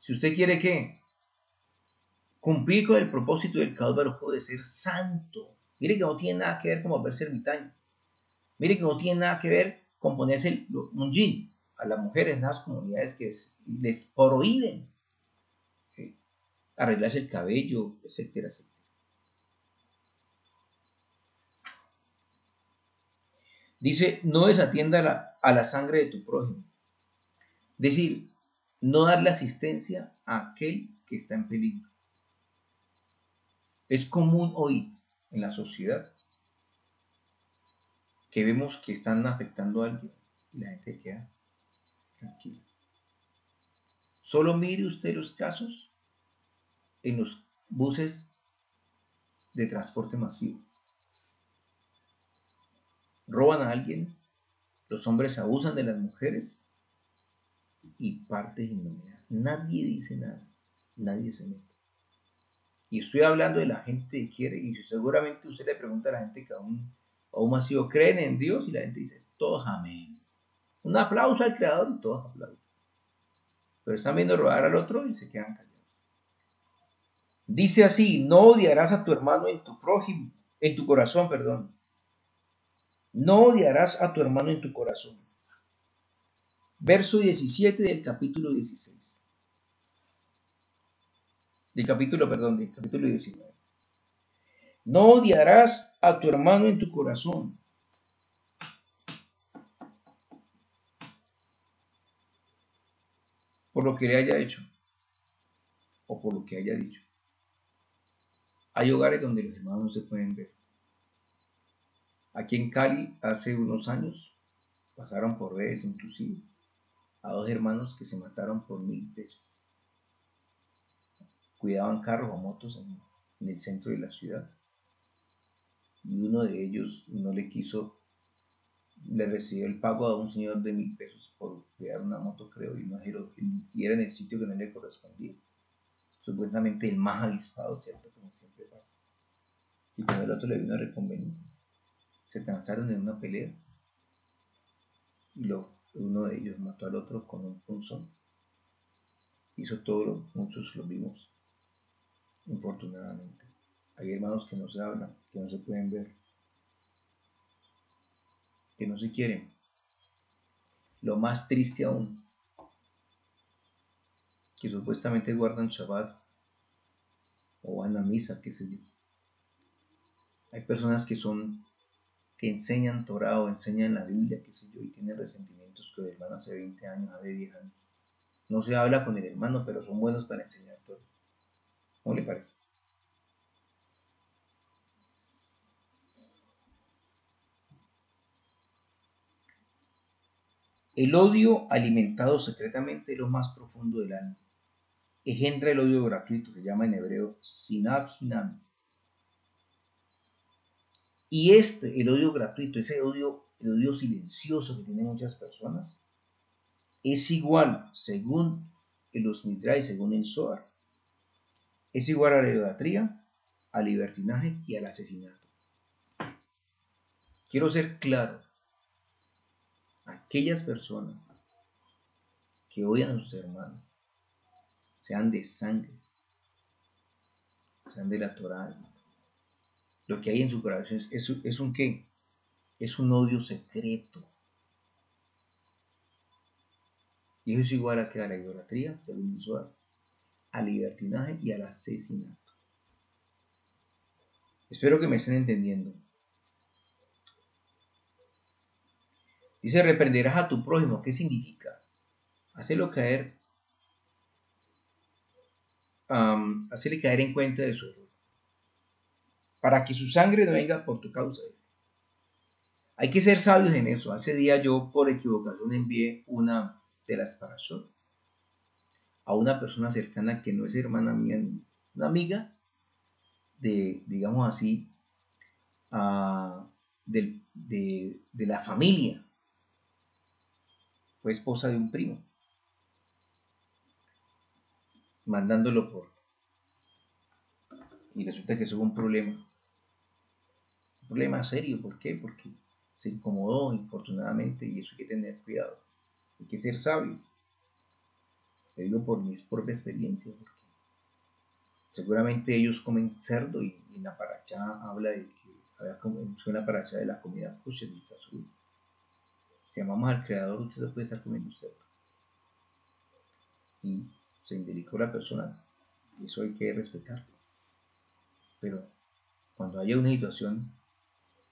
Si usted quiere que cumplir con el propósito del Kadosh Baruj Hu de ser santo, mire que no tiene nada que ver con volverse ermitaño. Mire que no tiene nada que ver con ponerse un jean a las mujeres en las comunidades que les prohíben arreglarse el cabello, etcétera, etcétera. Dice, no desatienda a la sangre de tu prójimo. Es decir, no darle asistencia a aquel que está en peligro. Es común hoy en la sociedad que vemos que están afectando a alguien y la gente queda tranquila. Solo mire usted los casos en los buses de transporte masivo. Roban a alguien, los hombres abusan de las mujeres y partes inmediatas. Nadie dice nada, nadie se mete. Y estoy hablando de la gente que quiere, y seguramente usted le pregunta a la gente que aún masivo creen en Dios, y la gente dice, todos amén. Un aplauso al Creador y todos aplauden. Pero están viendo robar al otro y se quedan callados. Dice así, no odiarás a tu hermano en tu corazón, perdón. No odiarás a tu hermano en tu corazón. Verso 17 del capítulo 16. Del capítulo 19. No odiarás a tu hermano en tu corazón. Por lo que le haya hecho o por lo que haya dicho. Hay hogares donde los hermanos no se pueden ver. Aquí en Cali, hace unos años, pasaron por redes inclusive a dos hermanos que se mataron por 1.000 pesos. Cuidaban carros o motos en el centro de la ciudad. Y uno de ellos no le quiso, le recibió el pago a un señor de 1.000 pesos por cuidar una moto, creo, y era en el sitio que no le correspondía. Supuestamente el más avispado, ¿cierto? Como siempre pasa. Y cuando el otro le vino a reconvenir, se cansaron en una pelea y uno de ellos mató al otro con un punzón. Hizo todo, muchos lo vimos, infortunadamente. Hay hermanos que no se hablan, que no se pueden ver, que no se quieren. Lo más triste aún, que supuestamente guardan Shabbat o van a misa, qué sé yo. Hay personas que enseñan Torah o enseñan la Biblia, qué sé yo, y tienen resentimientos con el hermano hace 20 años, hace 10 años. No se habla con el hermano, pero son buenos para enseñar todo. ¿Cómo le parece? El odio alimentado secretamente es lo más profundo del alma. Engendra el odio gratuito, se llama en hebreo sinat hinam. Y el odio gratuito, el odio silencioso que tienen muchas personas, es igual, según los Midrash, según el Zohar, es igual a la idolatría, al libertinaje y al asesinato. Quiero ser claro, aquellas personas que odian a sus hermanos, sean de sangre, sean de la Torah, lo que hay en su corazón es un ¿qué? Es un odio secreto. Y eso es igual a la idolatría, según el Zohar, al libertinaje y al asesinato. Espero que me estén entendiendo. Dice, reprenderás a tu prójimo. ¿Qué significa? Hacerle caer en cuenta de su error. Para que su sangre no venga por tu causa. Hay que ser sabios en eso. Hace día yo por equivocación envié una de las parashot a una persona cercana que no es hermana mía, una amiga digamos así, de la familia. Fue esposa de un primo. Mandándolo y resulta que eso fue un problema serio. ¿Por qué? Porque se incomodó infortunadamente y eso hay que tener cuidado, hay que ser sabio. Lo digo por mi propia experiencia, porque seguramente ellos comen cerdo y en la paracha habla de que fue una paracha de la comida kosher. Si amamos al Creador, usted no puede estar comiendo cerdo. Y se indelicó la persona, y eso hay que respetarlo. Pero cuando haya una situación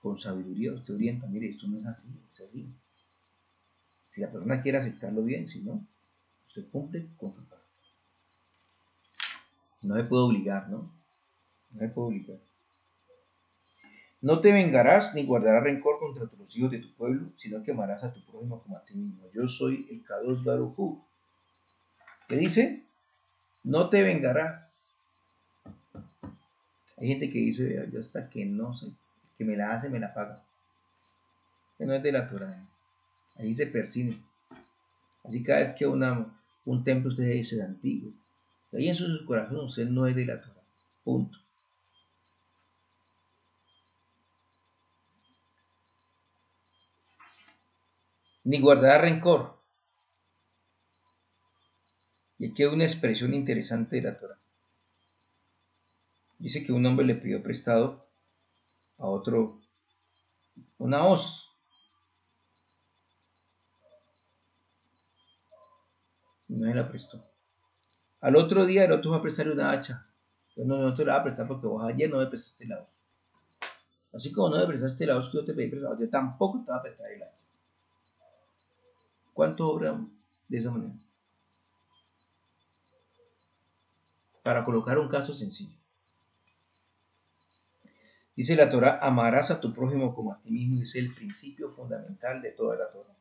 con sabiduría, usted orienta, mire, esto no es así, es así. Si la persona quiere aceptarlo bien, si no, usted cumple con su parte. No se puede obligar, ¿no? No se puede obligar. No te vengarás ni guardarás rencor contra los hijos de tu pueblo, sino que amarás a tu prójimo como a ti mismo. Yo soy el Kadosh Baruj Hu. ¿Qué dice? No te vengarás. Hay gente que dice, yo hasta que no sé, que me la hace, me la paga. Que no es de la Torah. Ahí se persigue. Así cada vez que un templo usted dice es antiguo. Ahí en su corazón usted no es de la Torah. Punto. Ni guardará rencor. Y aquí hay una expresión interesante de la Torá. Dice que un hombre le pidió prestado a otro una hoz. No se la prestó. Al otro día el otro va a prestarle una hacha. No te la va a prestar porque vos ayer no me prestaste la hoz. Así como no me prestaste la hoz que yo te pedí prestado, yo tampoco te voy a prestar el hacha. ¿Cuánto obra de esa manera? Para colocar un caso sencillo. Dice la Torá, amarás a tu prójimo como a ti mismo, y es el principio fundamental de toda la Torá.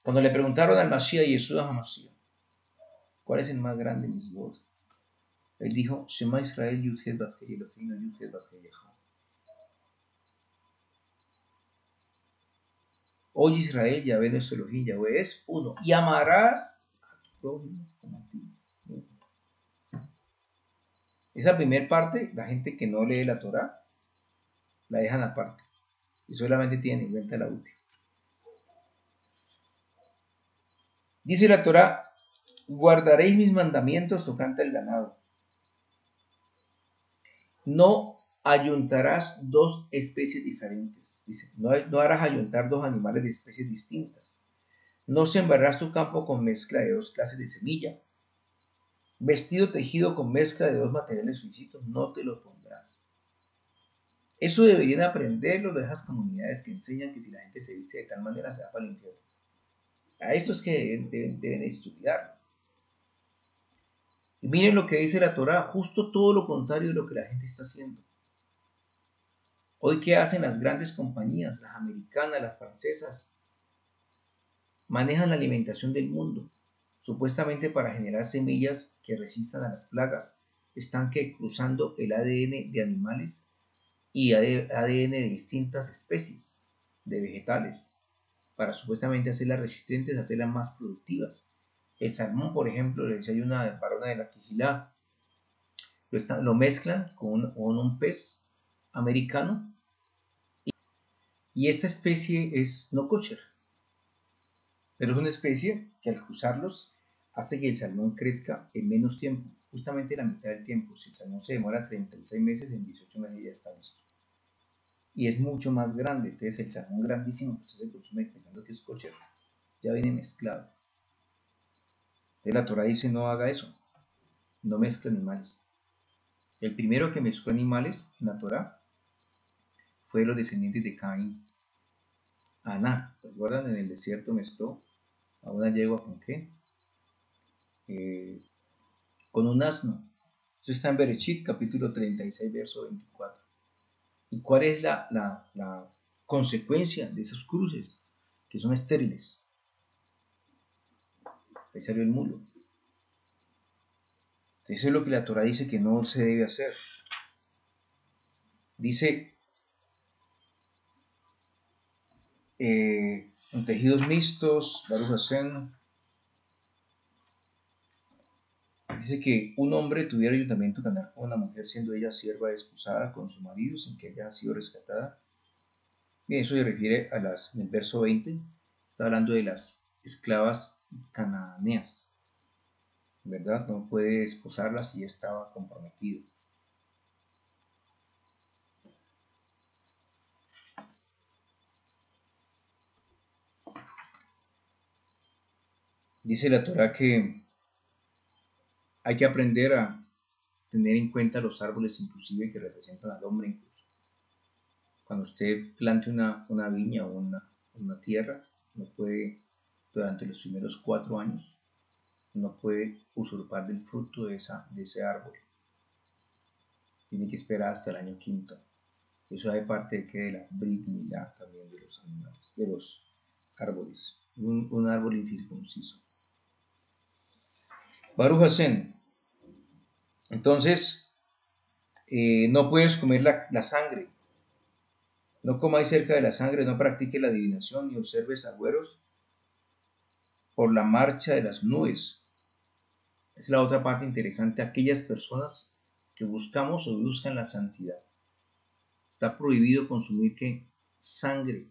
Cuando le preguntaron al Mashiach, Yeshua HaMashiach, ¿cuál es el más grande mitzvot? Él dijo, Shema Israel Yud-Het Bat-Hei Eloheinu Yud-Het Bat-Hei Echad. Oye Israel, Yahvé nuestro Elohim, Yahvé es uno. Y amarás a tu prójimo como a ti mismo. Esa primera parte, la gente que no lee la Torá, la dejan aparte. Y solamente tienen en cuenta la última. Dice la Torá, guardaréis mis mandamientos tocante al ganado. No ayuntarás dos especies diferentes. Dice, no harás ayuntar dos animales de especies distintas. No sembrarás tu campo con mezcla de dos clases de semilla. Vestido tejido con mezcla de dos materiales suicitos, no te lo pondrás. Eso deberían aprenderlo de esas comunidades que enseñan que si la gente se viste de tal manera se va para el infierno. A esto es que deben estudiarlo. Y miren lo que dice la Torá, justo todo lo contrario de lo que la gente está haciendo. Hoy, ¿qué hacen las grandes compañías, las americanas, las francesas? Manejan la alimentación del mundo, supuestamente para generar semillas que resistan a las plagas. Están cruzando el ADN de animales y ADN de distintas especies de vegetales, para supuestamente hacerlas resistentes, hacerlas más productivas. El salmón, por ejemplo, le decía una varona de la Quijilá, lo mezclan con un pez americano y esta especie es no kosher, pero es una especie que al cruzarlos hace que el salmón crezca en menos tiempo, justamente la mitad del tiempo. Si el salmón se demora 36 meses, en 18 meses ya está listo. Y es mucho más grande, entonces el salmón grandísimo que usted se consume pensando que es kosher, ya viene mezclado. Entonces la Torá dice no haga eso, no mezcle animales. El primero que mezcló animales en la Torá fue los descendientes de Caín. Aná, ¿recuerdan? En el desierto mezcló a una yegua con qué? Con un asno. Eso está en Berechit, capítulo 36, verso 24. ¿Y cuál es la consecuencia de esos cruces? Que son estériles. Ahí salió el mulo. Eso es lo que la Torá dice que no se debe hacer. Dice, en tejidos mixtos, Baruch Hashem, dice que un hombre tuviera ayuntamiento canal con una mujer, siendo ella sierva desposada con su marido, sin que haya sido rescatada. Bien, eso se refiere a en el verso 20, está hablando de las esclavas cananeas, ¿verdad? No puede desposarlas si estaba comprometido. Dice la Torá que hay que aprender a tener en cuenta los árboles inclusive que representan al hombre incluso. Cuando usted plante una viña o una tierra, no puede, durante los primeros 4 años, no puede usurpar del fruto de ese árbol. Tiene que esperar hasta el año 5. Eso hace parte de la Brit Milá también de los animales, de los árboles. Un árbol incircunciso. Baruch Hashem. Entonces, no puedes comer la sangre. No comáis cerca de la sangre, no practiques la adivinación, ni observes agüeros por la marcha de las nubes. Es la otra parte interesante, aquellas personas que buscamos o buscan la santidad. Está prohibido consumir ¿qué? Sangre,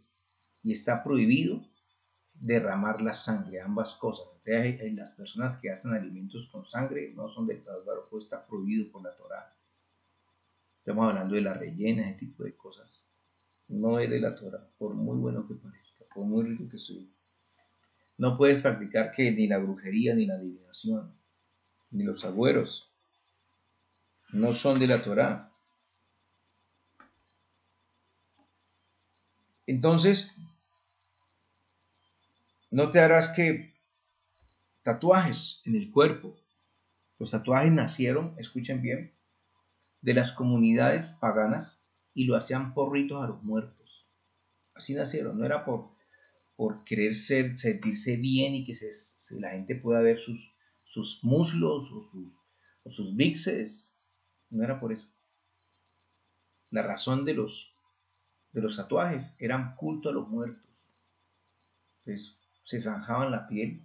y está prohibido derramar la sangre, ambas cosas. Entonces, las personas que hacen alimentos con sangre no son del Kadosh Baruj Hu, está prohibido por la Torah. Estamos hablando de la rellena, ese tipo de cosas. No es de la Torah, por muy bueno que parezca, por muy rico que sea. No puedes practicar que ni la brujería, ni la adivinación, ni los agüeros. No son de la Torah. Entonces, no te harás que tatuajes en el cuerpo. Los tatuajes nacieron, escuchen bien, de las comunidades paganas y lo hacían por ritos a los muertos. Así nacieron, no era por querer sentirse bien y que la gente pueda ver sus muslos o sus bíceps. No era por eso. La razón de los tatuajes eran culto a los muertos. Entonces se zanjaban la piel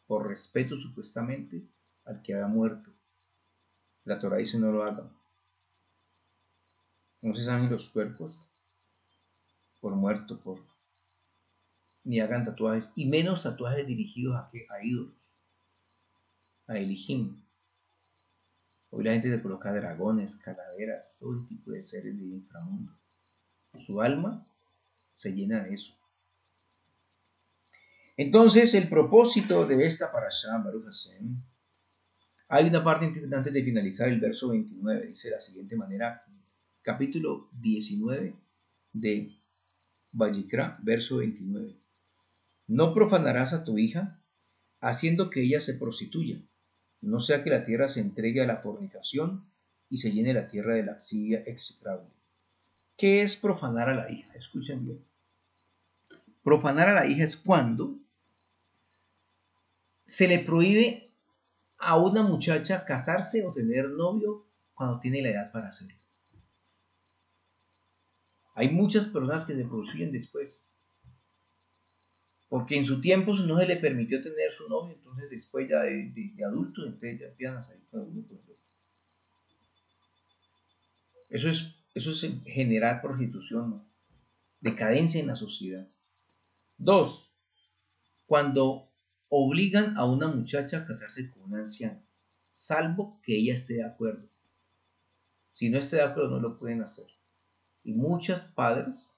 por respeto supuestamente al que había muerto. La Torah dice no lo hagan. No se zanjen los cuerpos por muerto, ni hagan tatuajes, y menos tatuajes dirigidos a ídolos, a Elohim. Hoy la gente se coloca dragones, calaveras, todo tipo de seres del inframundo. Su alma se llena de eso. Entonces, el propósito de esta parashá, Baruch Hashem, hay una parte antes de finalizar el verso 29, dice de la siguiente manera, capítulo 19 de Vayikra, verso 29. No profanarás a tu hija, haciendo que ella se prostituya, no sea que la tierra se entregue a la fornicación y se llene la tierra de lascivia execrable. ¿Qué es profanar a la hija? Escuchen bien. Profanar a la hija es cuando se le prohíbe a una muchacha casarse o tener novio cuando tiene la edad para hacerlo. Hay muchas personas que se prostituyen después, porque en su tiempo no se le permitió tener su novio, entonces después ya de adulto, entonces ya empiezan a salir cada uno por el otro. Eso es generar prostitución, ¿no? Decadencia en la sociedad. 2. Cuando obligan a una muchacha a casarse con un anciano, salvo que ella esté de acuerdo. Si no esté de acuerdo, no lo pueden hacer. Y muchos padres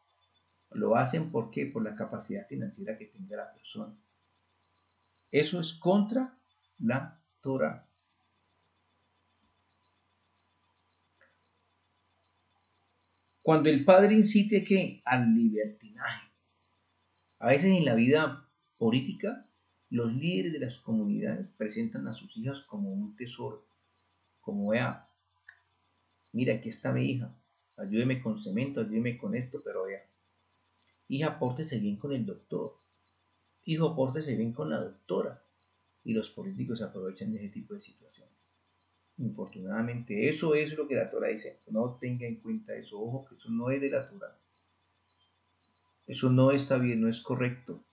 lo hacen por la capacidad financiera que tenga la persona. Eso es contra la Torah. Cuando el padre incite ¿qué? Al libertinaje. A veces en la vida política, los líderes de las comunidades presentan a sus hijas como un tesoro. Como vea, mira, aquí está mi hija, ayúdeme con cemento, ayúdeme con esto, pero vea, hija, pórtese bien con el doctor, hijo, pórtese bien con la doctora. Y los políticos se aprovechan de ese tipo de situaciones. Infortunadamente, eso es lo que la Torah dice. No tenga en cuenta eso, ojo, que eso no es de la Torah. Eso no está bien, no es correcto.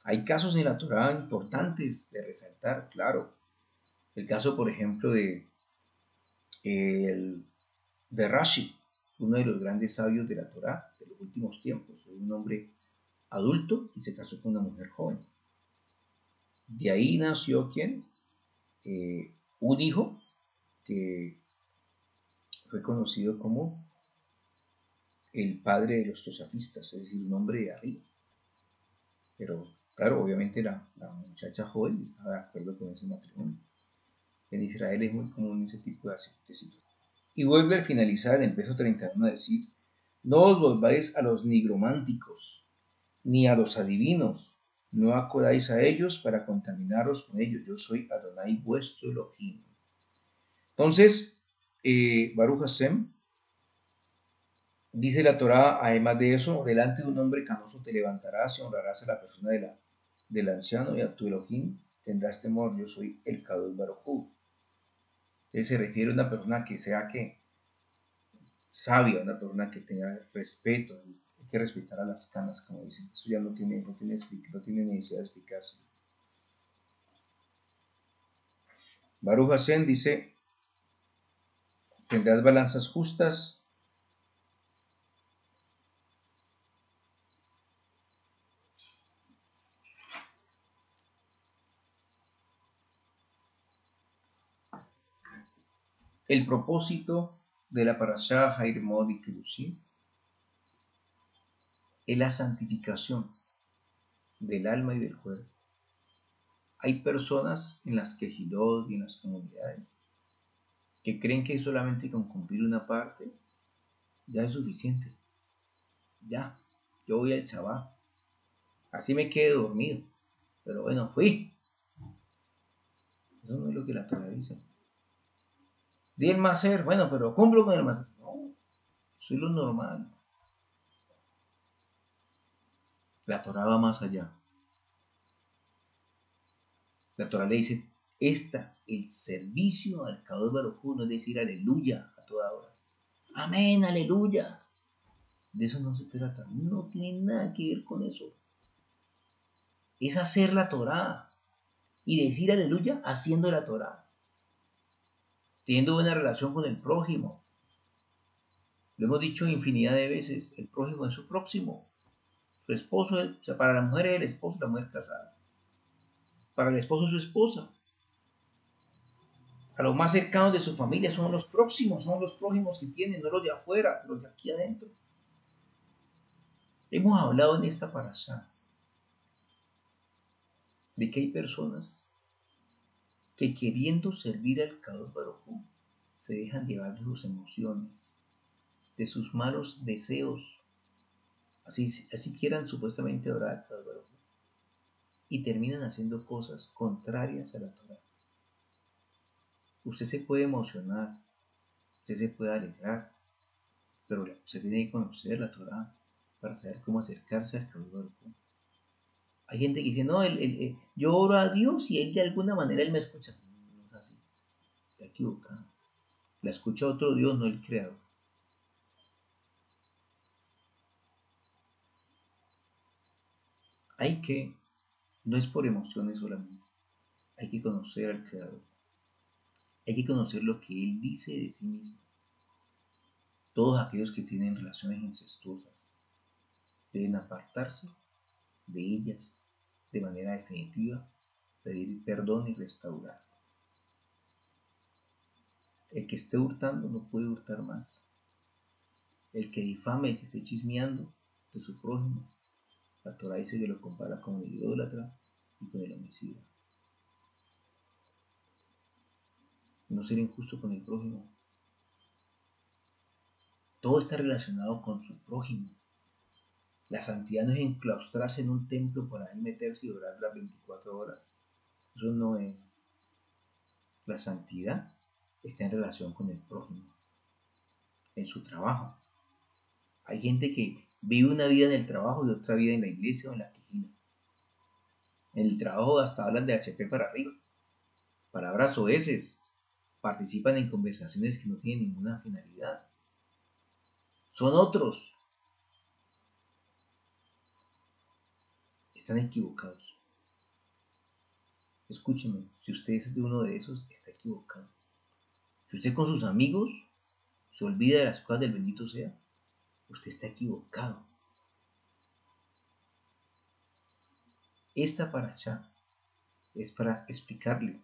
Hay casos en la Torah importantes de resaltar, claro. El caso, por ejemplo, de Rashi, uno de los grandes sabios de la Torah de los últimos tiempos. Un hombre adulto y se casó con una mujer joven. De ahí nació ¿quién? Un hijo que fue conocido como el padre de los tosafistas, es decir, un hombre de arriba. Pero claro, obviamente la muchacha joven estaba de acuerdo con ese matrimonio. En Israel es muy común ese tipo de situaciones. Y vuelve al finalizar el verso 31 a decir, no os volváis a los nigrománticos, ni a los adivinos, no acudáis a ellos para contaminaros con ellos, yo soy Adonai vuestro Elohim. Entonces, Baruch Hashem, dice la Torá, además de eso, delante de un hombre canoso te levantarás y honrarás a la persona del anciano y a tu Elohim tendrás temor, yo soy el Kadosh Baruj Hu. Entonces se refiere a una persona que sea que sabia, una persona que tenga respeto, hay que respetar a las canas, como dicen, eso ya no tiene necesidad de explicarse. Baruch Hashem dice, tendrás balanzas justas. El propósito de la parashá Jair Modi Kedushim es la santificación del alma y del cuerpo. Hay personas en las quejidot y en las comunidades que creen que solamente con cumplir una parte ya es suficiente. Ya, yo voy al Sabá, así me quedé dormido, pero bueno, fui. Eso no es lo que la Torah dice. Di el maser, bueno, pero cumplo con el maser. No, eso es lo normal. La Torah va más allá. La Torah le dice, el servicio al Kadosh Baruj Hu, no es decir aleluya a toda hora. Amén, aleluya. De eso no se trata. No tiene nada que ver con eso. Es hacer la Torah y decir aleluya haciendo la Torah. Teniendo buena relación con el prójimo. Lo hemos dicho infinidad de veces. El prójimo es su próximo. Su esposo, o sea, para la mujer es el esposo, la mujer casada. Para el esposo es su esposa. A los más cercanos de su familia son los próximos, son los prójimos que tienen, no los de afuera, los de aquí adentro. Hemos hablado en esta parashá de que hay personas que queriendo servir al Kadosh Baruj Hu se dejan llevar de sus emociones, de sus malos deseos, así quieran supuestamente adorar al Kadosh Baruj Hu, y terminan haciendo cosas contrarias a la Torah. Usted se puede emocionar, usted se puede alegrar, pero usted tiene que conocer la Torah para saber cómo acercarse al Kadosh Baruj Hu. Hay gente que dice, no, yo oro a Dios y él de alguna manera él me escucha. No es así, está equivocado. La escucha otro Dios, no el Creador. No es por emociones solamente, hay que conocer al Creador. Hay que conocer lo que Él dice de sí mismo. Todos aquellos que tienen relaciones incestuosas deben apartarse de ellas de manera definitiva, pedir perdón y restaurar. El que esté hurtando no puede hurtar más. El que difame, el que esté chismeando de su prójimo, la Torah dice que lo compara con el idólatra y con el homicida. No ser injusto con el prójimo. Todo está relacionado con su prójimo. La santidad no es enclaustrarse en un templo por ahí meterse y orar las 24 horas. Eso no es. La santidad está en relación con el prójimo, en su trabajo. Hay gente que vive una vida en el trabajo y otra vida en la iglesia o en la quejina. En el trabajo hasta hablan de HP para arriba, palabras soeces, participan en conversaciones que no tienen ninguna finalidad. Son otros. Están equivocados. Escúcheme, si usted es de uno de esos, está equivocado. Si usted con sus amigos se olvida de las cosas del bendito sea, usted está equivocado. Esta parashá es para explicarle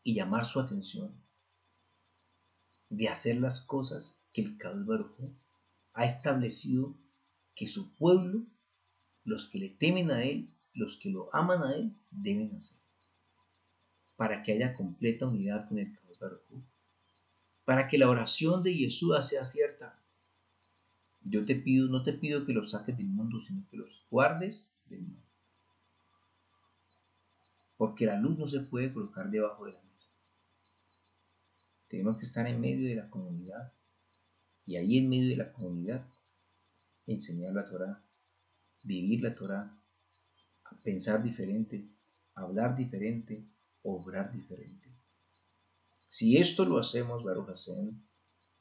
y llamar su atención de hacer las cosas que el Kadosh Baruj Hu ha establecido que su pueblo, los que le temen a él, los que lo aman a él, deben hacer. Para que haya completa unidad con el Kadosh Baruj Hu. Para que la oración de Yeshua sea cierta. Yo no te pido que los saques del mundo, sino que los guardes del mundo. Porque la luz no se puede colocar debajo de la mesa. Tenemos que estar en medio de la comunidad. Y ahí en medio de la comunidad, enseñar la Torah, vivir la Torah, pensar diferente, hablar diferente, obrar diferente. Si esto lo hacemos, Baruch Hashem,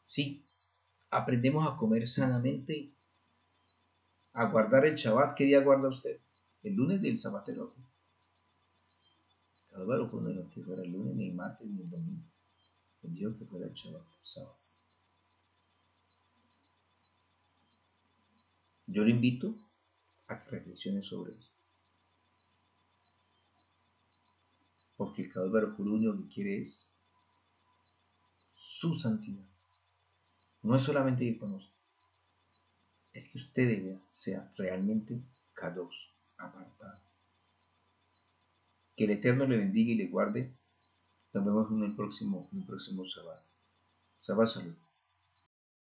sí, aprendemos a comer sanamente, a guardar el Shabbat. ¿Qué día guarda usted? El lunes del Shabbat el otro. Cada Baruj Hu no dijo que fuera el lunes, ni el martes, ni el domingo. Él dijo que fuera el Shabbat, el sábado. Yo le invito a que reflexione sobre eso. Porque el Cada Baruj Hu lo único que quiere es su santidad. No es solamente que conozca, es que usted sea realmente Kadosh, apartado. Que el Eterno le bendiga y le guarde. Nos vemos en el próximo Shabbat. Shabbat Shalom.